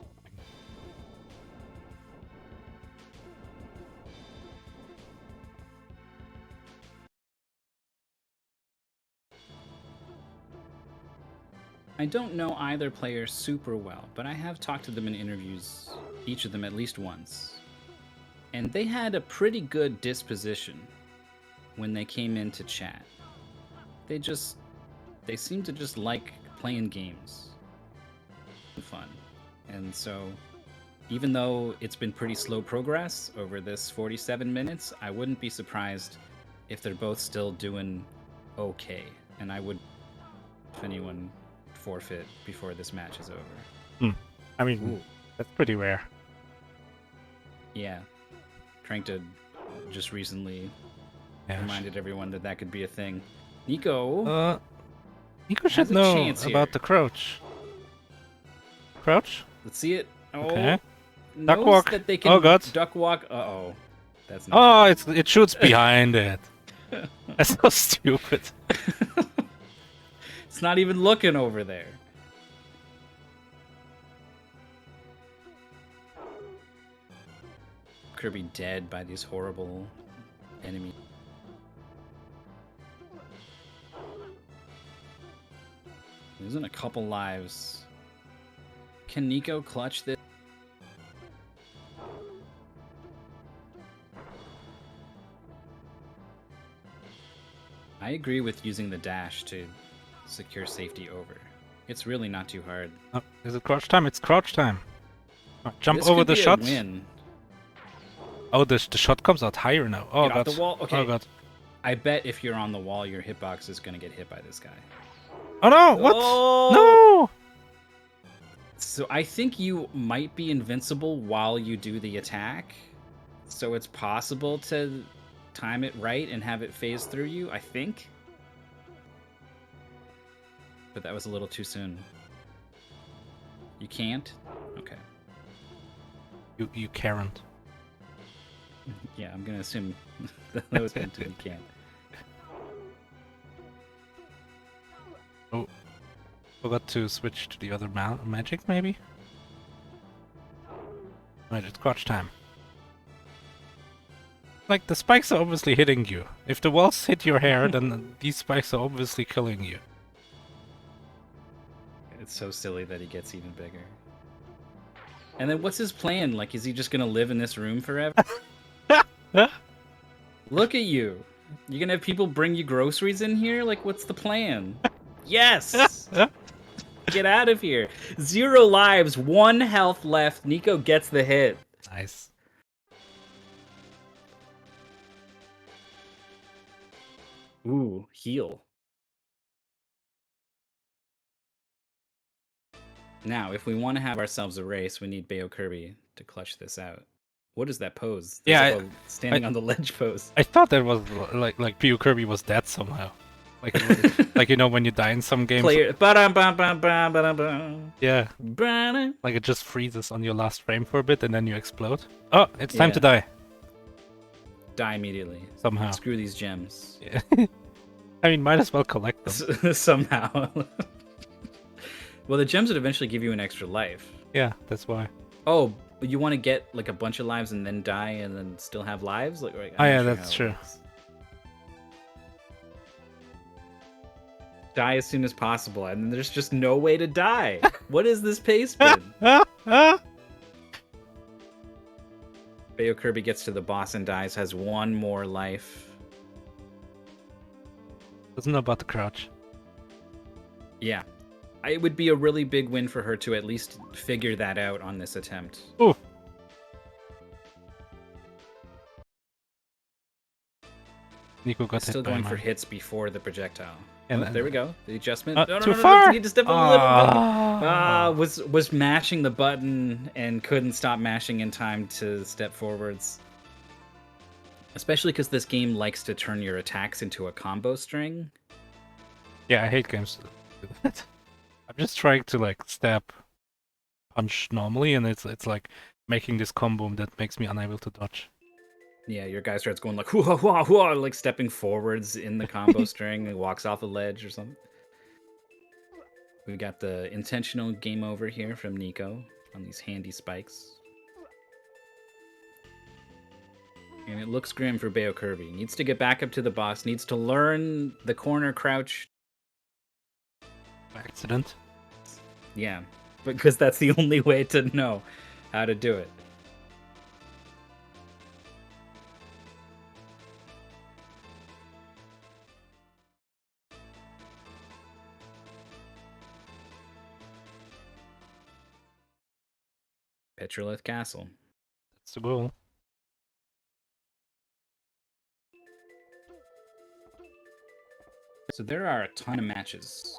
I don't know either player super well, but I have talked to them in interviews, each of them at least once. And they had a pretty good disposition when they came in to chat. They seem to just like playing games. Fun. And so, even though it's been pretty slow progress over this 47 minutes, I wouldn't be surprised if they're both still doing okay. And I would, if anyone, forfeit before this match is over.
I mean,
Ooh.
that's pretty rare.
Yeah. Tranked just recently
Yeah.
reminded everyone that that could be a thing. Nico
Nico
has
should
a
know
chance here.
about the crouch. Crouch?
Let's see it. Oh,
Okay.
knows
Duck walk.
that they can
Oh, God.
duck walk. Uh-oh. That's not
Oh, it shoots behind it. That's so stupid.
It's not even looking over there. Kirby dead by these horrible enemies. Losing a couple lives. Can Nico clutch this? I agree with using the dash to secure safety over. It's really not too hard.
Oh, is it crouch time? It's crouch time. Jump
This
over
could
the
be
shot.
a win.
Oh, the shot comes out higher now. Oh
Get
god.
off the wall. Okay.
Oh god.
I bet if you're on the wall, your hitbox is gonna get hit by this guy.
Oh no! What?
Oh!
No!
So I think you might be invincible while you do the attack. So it's possible to time it right and have it phase through you, I think. But that was a little too soon. You can't? Okay.
You can't.
Yeah, I'm gonna assume that was meant to be can't.
Oh. Forgot to switch to the other magic, maybe? Right, it's crouch time. Like, the spikes are obviously hitting you. If the walls hit your hair, then these spikes are obviously killing you.
It's so silly that he gets even bigger. And then what's his plan? Like, is he just gonna live in this room forever? Look at you. You gonna have people bring you groceries in here? Like, what's the plan? Yes! Get out of here. 0 lives, 1 health left. Nico gets the hit.
Nice.
Ooh, heal. Now, if we want to have ourselves a race, we need Beokirby to clutch this out. What is that pose? There's like a standing on the ledge pose.
I thought that was like Beokirby was dead somehow. Like, like, you know, when you die in some games.
Player.
Yeah. Like it just freezes on your last frame for a bit and then you explode. Oh, it's time to die.
Die immediately.
Somehow.
Screw these gems.
Yeah. I mean, might as well collect them.
Somehow. Well, the gems would eventually give you an extra life.
Yeah, that's why.
Oh, you want to get like a bunch of lives and then die and then still have lives? Like,
oh yeah, that's true.
Die as soon as possible, and there's just no way to die. What is this pace spin? Beokirby gets to the boss and dies, has 1 more life.
Doesn't know about the crouch.
Yeah. It would be a really big win for her to at least figure that out on this attempt.
Ooh. Nico got hit
still
by
going
mine.
for hits before the projectile.
And
there we go. The adjustment.
Too far.
Need to step up a little bit. Was mashing the button and couldn't stop mashing in time to step forwards. Especially because this game likes to turn your attacks into a combo string.
Yeah, I hate games that do that. I'm just trying to like step, punch normally, and it's like making this combo that makes me unable to dodge.
Yeah, your guy starts going like hoo hoo hoo, like stepping forwards in the combo string and walks off a ledge or something. We got the intentional game over here from Nico on these handy spikes. And it looks grim for Beokirby. Needs to get back up to the boss, needs to learn the corner crouch.
Accident.
Yeah, because that's the only way to know how to do it. Petrolith Castle.
That's the goal.
So there are a ton of matches.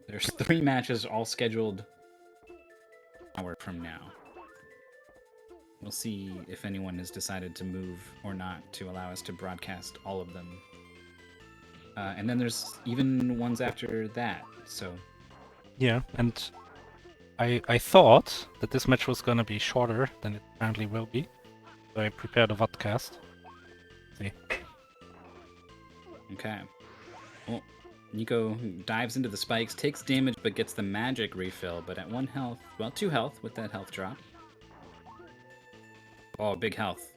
There's 3 matches all scheduled an hour from now. We'll see if anyone has decided to move or not to allow us to broadcast all of them. And then there's even ones after that, so...
Yeah, and I thought that this match was gonna be shorter than it apparently will be. So I prepared a vodcast. See.
Okay. Well, Nico dives into the spikes, takes damage, but gets the magic refill, but at 1 health, well, 2 health with that health drop. Oh, big health.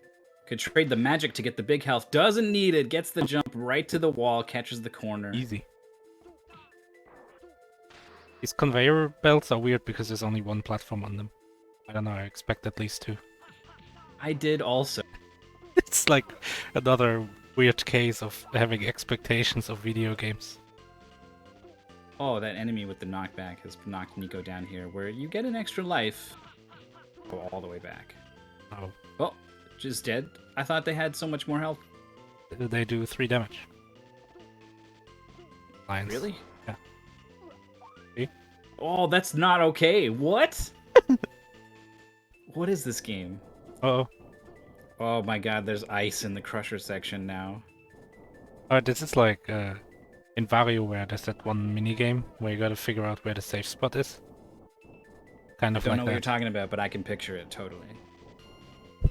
Could trade the magic to get the big health. Doesn't need it. Gets the jump right to the wall, catches the corner.
Easy. These conveyor belts are weird because there's only 1 platform on them. I don't know, I expect at least 2.
I did also.
It's like another weird case of having expectations of video games.
Oh, that enemy with the knockback has knocked Nico down here, where you get an extra life. Go all the way back.
Oh,
Oh, just dead? I thought they had so much more health.
they do 3 damage. Lions.
Really?
Yeah. See?
Oh, that's not okay. What? What is this game?
Uh-oh.
Oh my god, there's ice in the Crusher section now.
Oh, this is like in WarioWare. There's that one mini game where you gotta figure out where the safe spot is. Kind
I
of
don't
like
know what you're
that.
talking about, but I can picture it totally.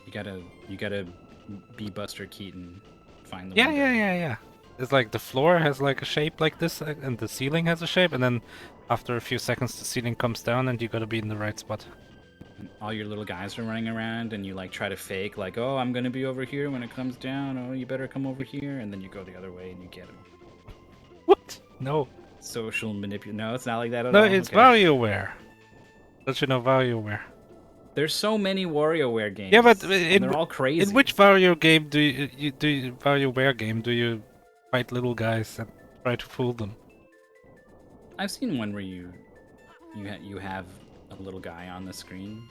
You gotta be Buster Keaton, find the
Yeah,
window.
yeah. It's like the floor has like a shape like this, and the ceiling has a shape, and then after a few seconds the ceiling comes down, and you gotta be in the right spot.
All your little guys are running around, and you like try to fake like, oh, I'm gonna be over here when it comes down. Oh, you better come over here, and then you go the other way and you get him.
What? No.
Social manipulation. No, it's not like that at
No,
all.
it's
Okay.
WarioWare. Don't you know WarioWare?
There's so many WarioWare games.
Yeah, but
and they're all crazy.
in which Wario game do you WarioWare game do you fight little guys and try to fool them?
I've seen one where you have a little guy on the screen.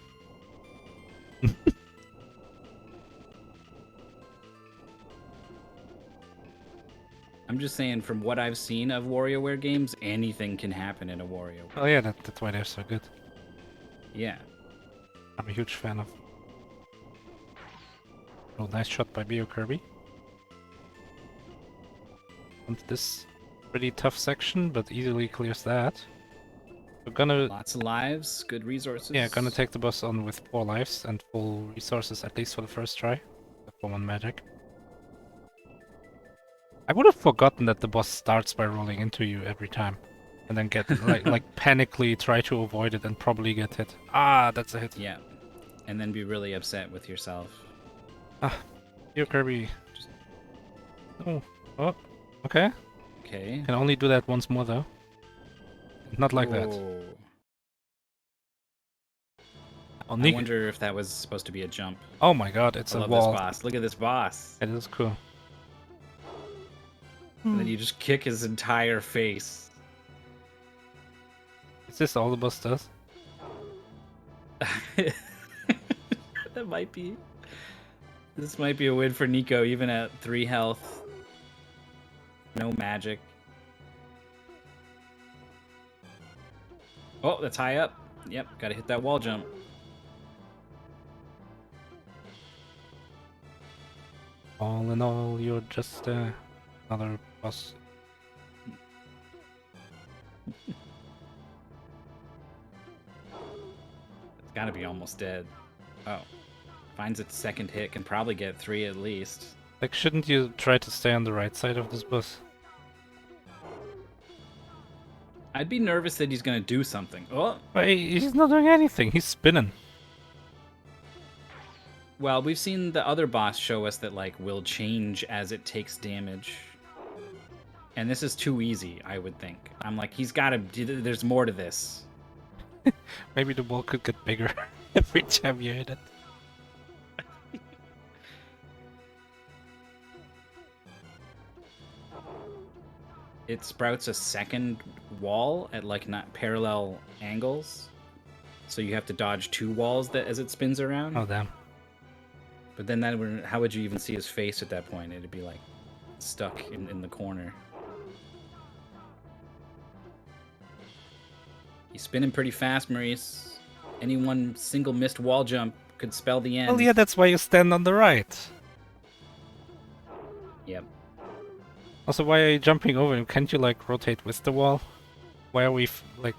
I'm just saying, from what I've seen of WarioWare games, anything can happen in a WarioWare.
Oh yeah, that's why they're so good.
Yeah.
I'm a huge fan of. Oh, nice shot by Beokirby. And this pretty tough section, but easily clears that. We're gonna
Lots of lives, good resources.
gonna take the boss on with 4 lives and full resources at least for the first try. Except for 1 magic. I would have forgotten that the boss starts by rolling into you every time. And then get like panically try to avoid it and probably get hit. Ah, that's a hit.
Yeah. And then be really upset with yourself.
Beokirby. Oh, okay.
Okay.
Can only do that once more though. Not like that.
Oh.
Oh,
I wonder if that was supposed to be a jump.
Oh my god, it's
I
a
love
wall.
this boss. Look at this boss.
It is cool.
And then you just kick his entire face.
Is this all the boss does?
That might be. This might be a win for Nico, even at 3 health. No magic. Oh, that's high up. Yep, gotta hit that wall jump.
All in all, you're just another boss.
It's gotta be almost dead. Oh. Finds its second hit, can probably get 3 at least.
Like, shouldn't you try to stay on the right side of this boss?
I'd be nervous that he's gonna do something. Oh!
But he's not doing anything, he's spinning.
Well, we've seen the other boss show us that, like, will change as it takes damage. And this is too easy, I would think. I'm like, he's gotta... There's more to this.
Maybe the wall could get bigger every time you hit it.
It sprouts a second wall at, like, not parallel angles. So you have to dodge 2 walls that as it spins around.
Oh, damn.
But then that would, how would you even see his face at that point? It'd be, like, stuck in the corner. He's spinning pretty fast, Maurice. Any one single missed wall jump could spell the end.
Well, yeah, that's why you stand on the right.
Yep.
Also, why are you jumping over him? Can't you, like, rotate with the wall? Why are we, like,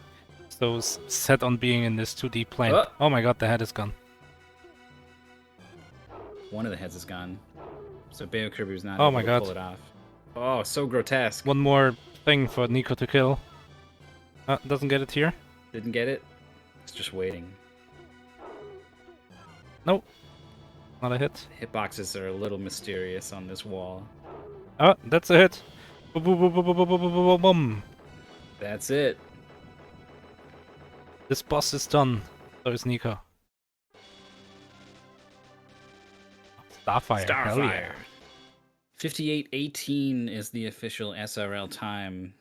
so set on being in this 2D plane? Oh my god, the head is gone.
One of the heads is gone. So Beokirby was not
Oh
able
my
to
god.
pull it off. Oh, so grotesque.
One more thing for Nico to kill. Doesn't get it here.
Didn't get it? It's just waiting.
Nope. Not a hit.
Hitboxes are a little mysterious on this wall.
Oh, that's a hit. Boom, boom, boom, boom, boom, boom, boom, boom, boom.
That's it.
This boss is done. So is Nico. Starfire. Hell yeah.
Starfire. 58:18 is the official SRL time.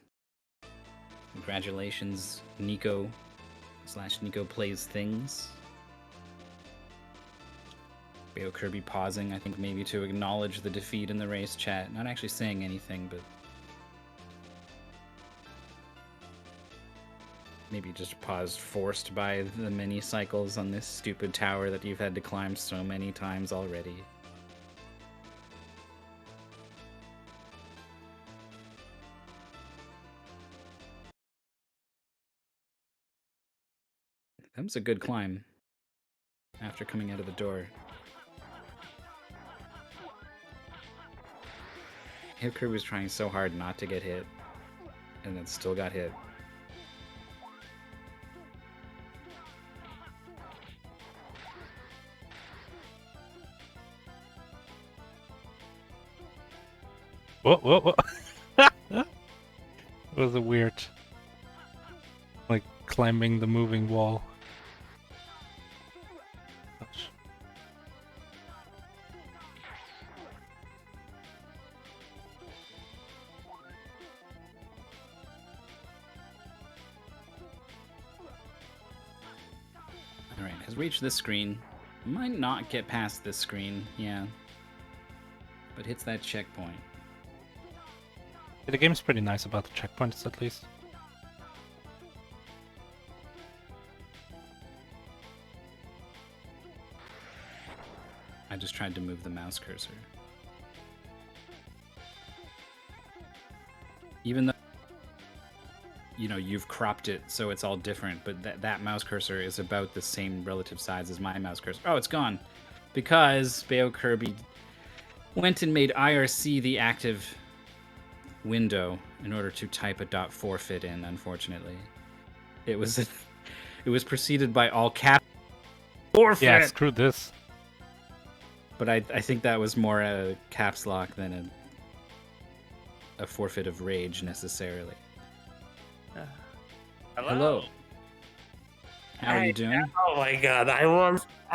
Congratulations, Nico / Nico Plays Things. Beokirby pausing, I think maybe to acknowledge the defeat in the race chat. Not actually saying anything, but maybe just paused forced by the many cycles on this stupid tower that you've had to climb so many times already. That was a good climb after coming out of the door. Beokirby was trying so hard not to get hit, and then still got hit.
Whoa. It was a weird, like, climbing the moving wall. Ouch.
Alright, has reached this screen. Might not get past this screen, yeah. But hits that checkpoint.
The game's pretty nice about the checkpoints, at least.
I just tried to move the mouse cursor. Even though, you know, you've cropped it so it's all different, but that mouse cursor is about the same relative size as my mouse cursor. Oh, it's gone. Because Beokirby went and made IRC the active window in order to type a .forfeit in, unfortunately. It was preceded by all cap forfeit.
Yeah, screw this.
But I think that was more a caps lock than a forfeit of rage necessarily. Hello. How are you doing?
Oh my god, I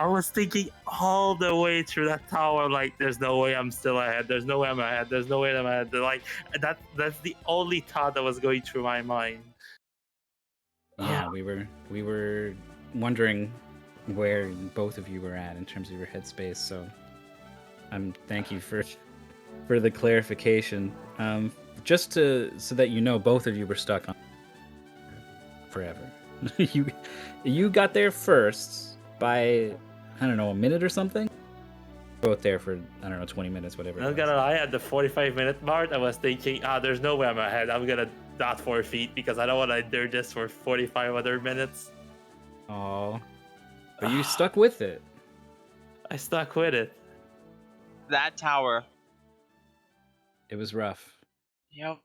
was thinking all the way through that tower, like, there's no way I'm still ahead, there's no way I'm ahead, there's no way I'm ahead. Like, that's the only thought that was going through my mind.
Yeah, we were wondering where both of you were at in terms of your headspace, so thank you for the clarification. Just so that you know, both of you were stuck on forever. You got there first by, I don't know, a minute or something? Both there for, I don't know, 20 minutes, whatever.
I'm gonna lie, at the 45-minute mark, I was thinking, there's no way I'm ahead. I'm gonna .forfeit because I don't want to endure this for 45 other minutes.
Oh, but you stuck with it.
I stuck with it.
That tower.
It was rough.
Yep.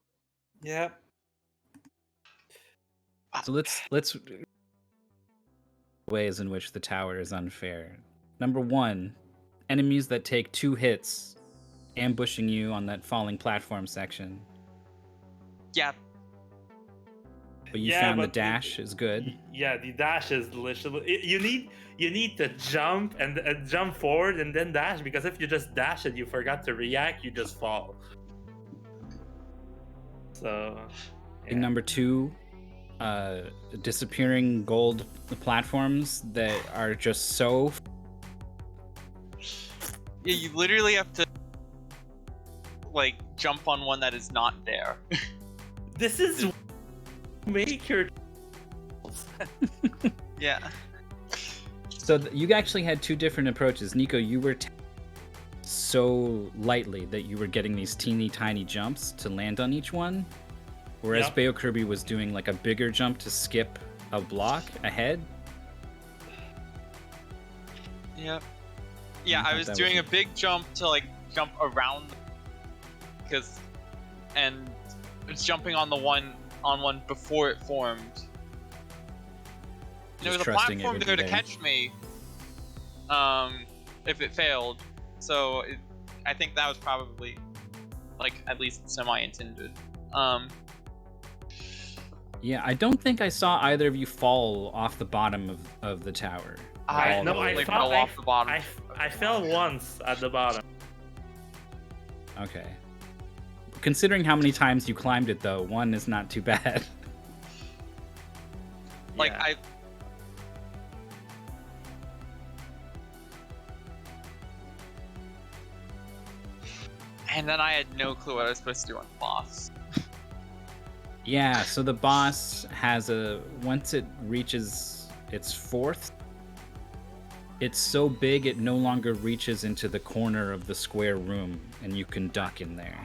So let's ways in which the tower is unfair. Number one, enemies that take 2 hits ambushing you on that falling platform section.
Yeah.
But you found the dash is good.
Yeah, the dash is literally. You need to jump and jump forward and then dash, because if you just dash and you forgot to react, you just fall. So. Yeah.
Number 2, disappearing gold platforms that are just so.
Yeah, you literally have to like jump on one that is not there.
This is make your.
Yeah.
So you actually had 2 different approaches. Nico, you were so lightly that you were getting these teeny tiny jumps to land on each one, whereas Beokirby was doing like a bigger jump to skip a block ahead.
Yep. Yeah, I was doing a big jump to like jump around, and it's jumping on one before it formed. And there was a platform there to catch me, if it failed. So I think that was probably like at least semi-intended.
Yeah, I don't think I saw either of you fall off the bottom of the tower.
I
fell off the bottom.
I fell once at the bottom.
Okay. considering how many times you climbed it, though, 1 is not too bad.
Like
Yeah.
I. And then I had no clue what I was supposed to do on the boss.
Yeah, so the boss has once it reaches its 4th, it's so big it no longer reaches into the corner of the square room, and you can duck in there.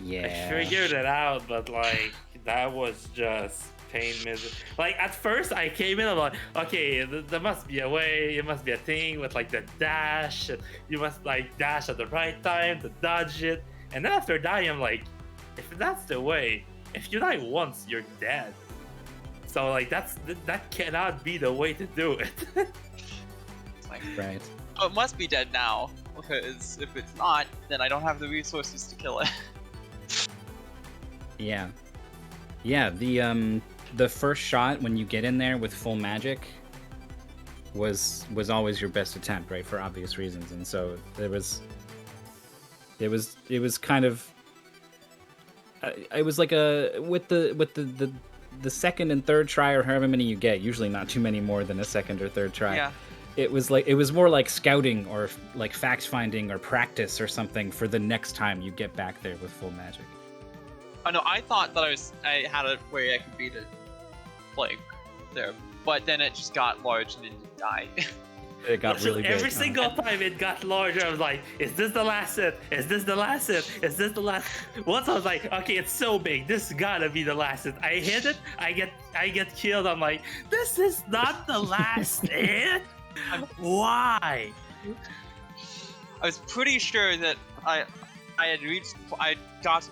Yeah.
I figured it out, but like that was just pain misery. Like at first I came in, I'm like, okay, there must be a way, it must be a thing with like the dash. And you must like dash at the right time to dodge it. And then after dying, I'm like, if that's the way, if you die once, you're dead. So like that cannot be the way to do it.
It's like,
Right.
oh, it must be dead now, because if it's not, then I don't have the resources to kill it.
Yeah. Yeah, the first shot when you get in there with full magic was always your best attempt, right? For obvious reasons. And so it was kind of it was like with the second and third try, or however many you get, usually not too many more than a second or third try.
Yeah.
It was more like scouting or like fact finding or practice or something for the next time you get back there with full magic.
Oh no, I thought that I had a way I could beat it, like there, but then it just got large and didn't die.
It got really big.
Every single time it got larger, I was like, is this the last hit? Is this the last hit? Is this the last? Once I was like, okay, it's so big, this gotta be the last hit. I hit it, I get killed. I'm like, this is not the last hit. Why?
I was pretty sure that I got,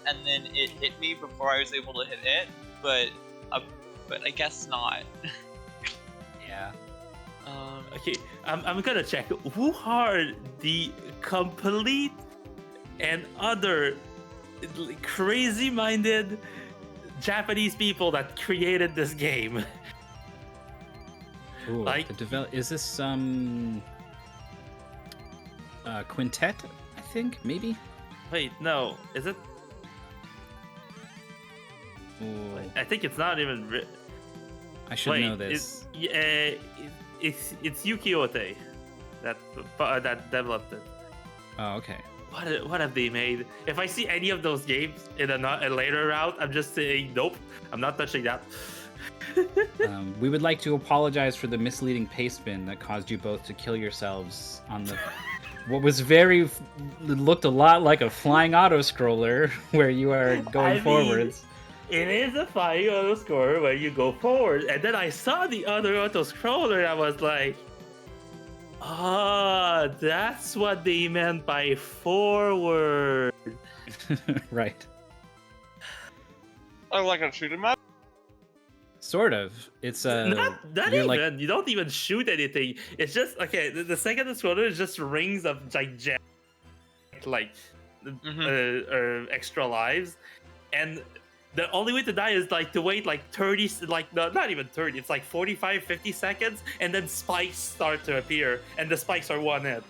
and then it hit me before I was able to hit it, but I guess not.
Yeah.
Okay, I'm gonna check. Who are the complete and other crazy-minded Japanese people that created this game?
Ooh,
Like-
is this some quintet? I think maybe.
Wait, no, is it?
Ooh,
I think it's not even.
I should
Wait,
know this.
It's Yuki Ote that developed it.
Oh, okay.
What have they made? If I see any of those games in a later route, I'm just saying nope. I'm not touching that.
We would like to apologize for the misleading pace spin that caused you both to kill yourselves on the what was looked a lot like a flying auto scroller where you are going
I mean,
forwards.
It is a flying auto scroller where you go forward, and then I saw the other auto scroller and I was like, that's what they meant by forward.
Right.
Oh, like a shoot 'em up.
Sort of. It's
Not
you're
even.
like
You don't even shoot anything. It's just okay. The second scroller is just rings of like extra lives, and the only way to die is like to wait like 30, like no, not even 30. It's like 45, 50 seconds, and then spikes start to appear, and the spikes are one hit.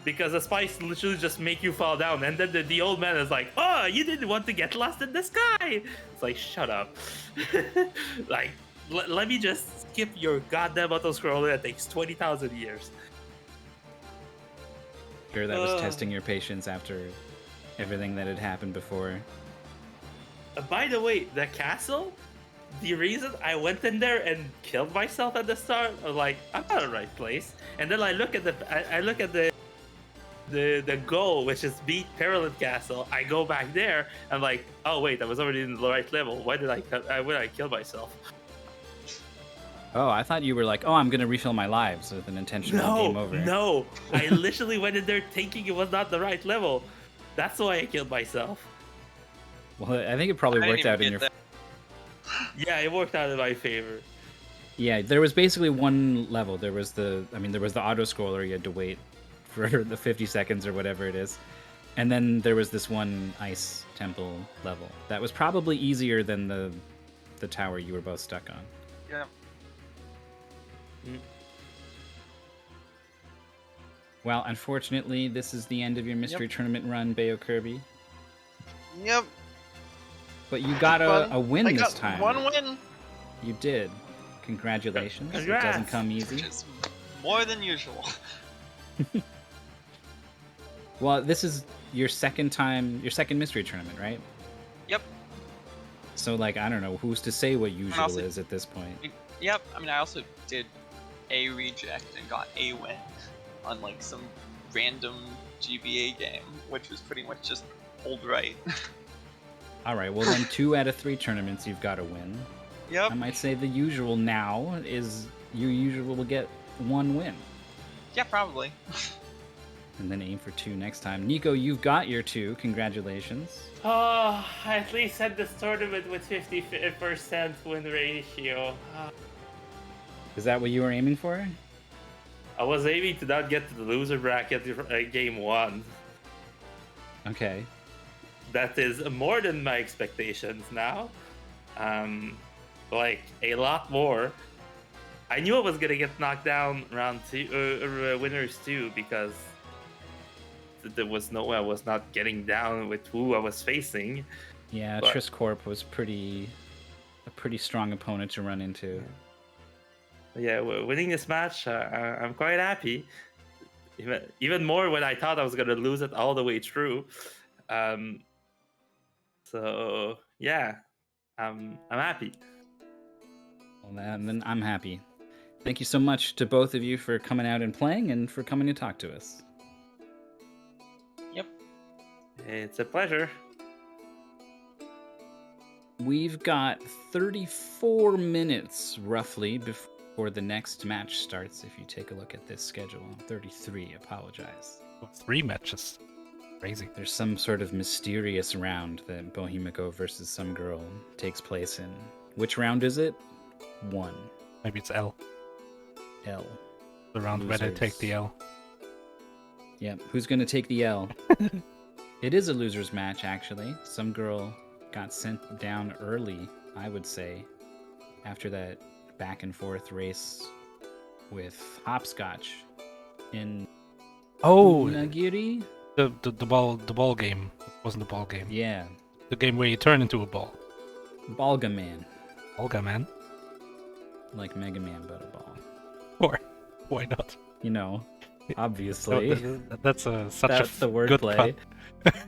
Because the spikes literally just make you fall down, and then the old man is like, "Oh, you didn't want to get lost in the sky." It's like, shut up. Like, let me just skip your goddamn auto scroller that takes 20,000 years.
sure that was testing your patience after everything that had happened before.
By the way, the castle. The reason I went in there and killed myself at the start, I was like, I'm not in the right place. And then I look at the goal, which is beat Petrolith Castle. I go back there. I'm like, oh wait, I was already in the right level. Why did I kill myself?
Oh, I thought you were like, oh, I'm gonna refill my lives with an intentional game over.
No. I literally went in there thinking it was not the right level. That's why I killed myself.
Well, I think it probably
I didn't
worked
even
out in
get
your.
that.
Yeah, it worked out in my favor.
Yeah, there was basically one level. There was the auto scroller. You had to wait for the 50 seconds or whatever it is, and then there was this one ice temple level that was probably easier than the tower you were both stuck on.
Yeah.
Well, unfortunately, this is the end of your mystery tournament run, Beokirby.
Yep.
But you got
Fun.
a win
I
this
got
time.
one win,
You did. Congratulations.
Congrats.
It doesn't come
which
easy.
is more than usual.
Well, this is your second mystery tournament, right?
Yep.
So, like, I don't know, who's to say what usual
also-
is at this point?
Yep. I mean, I also did a reject and got a win on like some random GBA game, which was pretty much just hold right.
All right, well, then 2 out of 3 tournaments you've got to win.
Yep.
I might say the usual now is you usually will get 1 win.
Yeah, probably.
And then aim for 2 next time. Nico, you've got your 2. Congratulations.
Oh, I at least had this tournament with 50% win ratio.
Is that what you were aiming for?
I was aiming to not get to the loser bracket game 1.
Okay.
That is more than my expectations now. Like, a lot more. I knew I was gonna get knocked down round 2, winners 2, because there was no way I was not getting down with who I was facing.
Yeah,
But-
Triss Corp was a pretty strong opponent to run into.
Yeah, winning this match, I'm quite happy. Even more when I thought I was gonna lose it all the way through. So yeah, I'm happy.
Well, then I'm happy. Thank you so much to both of you for coming out and playing and for coming to talk to us.
Yep.
It's a pleasure.
We've got 34 minutes roughly before the next match starts. If you take a look at this schedule, 33. Apologize.
3 matches. Crazy.
There's some sort of mysterious round that Bohemico versus some girl takes place in. Which round is it? 1.
Maybe it's L.
L.
The round where they take the
Losers.
L.
Yep. Who's gonna take the L? It is a losers match, actually. Some girl got sent down early, I would say, after that back and forth race with Hopscotch in
Oh,
Unagiri?
the ball game. It wasn't the ball game.
Yeah.
The game where you turn into a ball.
Balga Man.
Olga, man.
Like Mega Man, but a ball.
Or why not?
You know,
So
obviously.
that's such
That's
a
the
good
wordplay.
pun.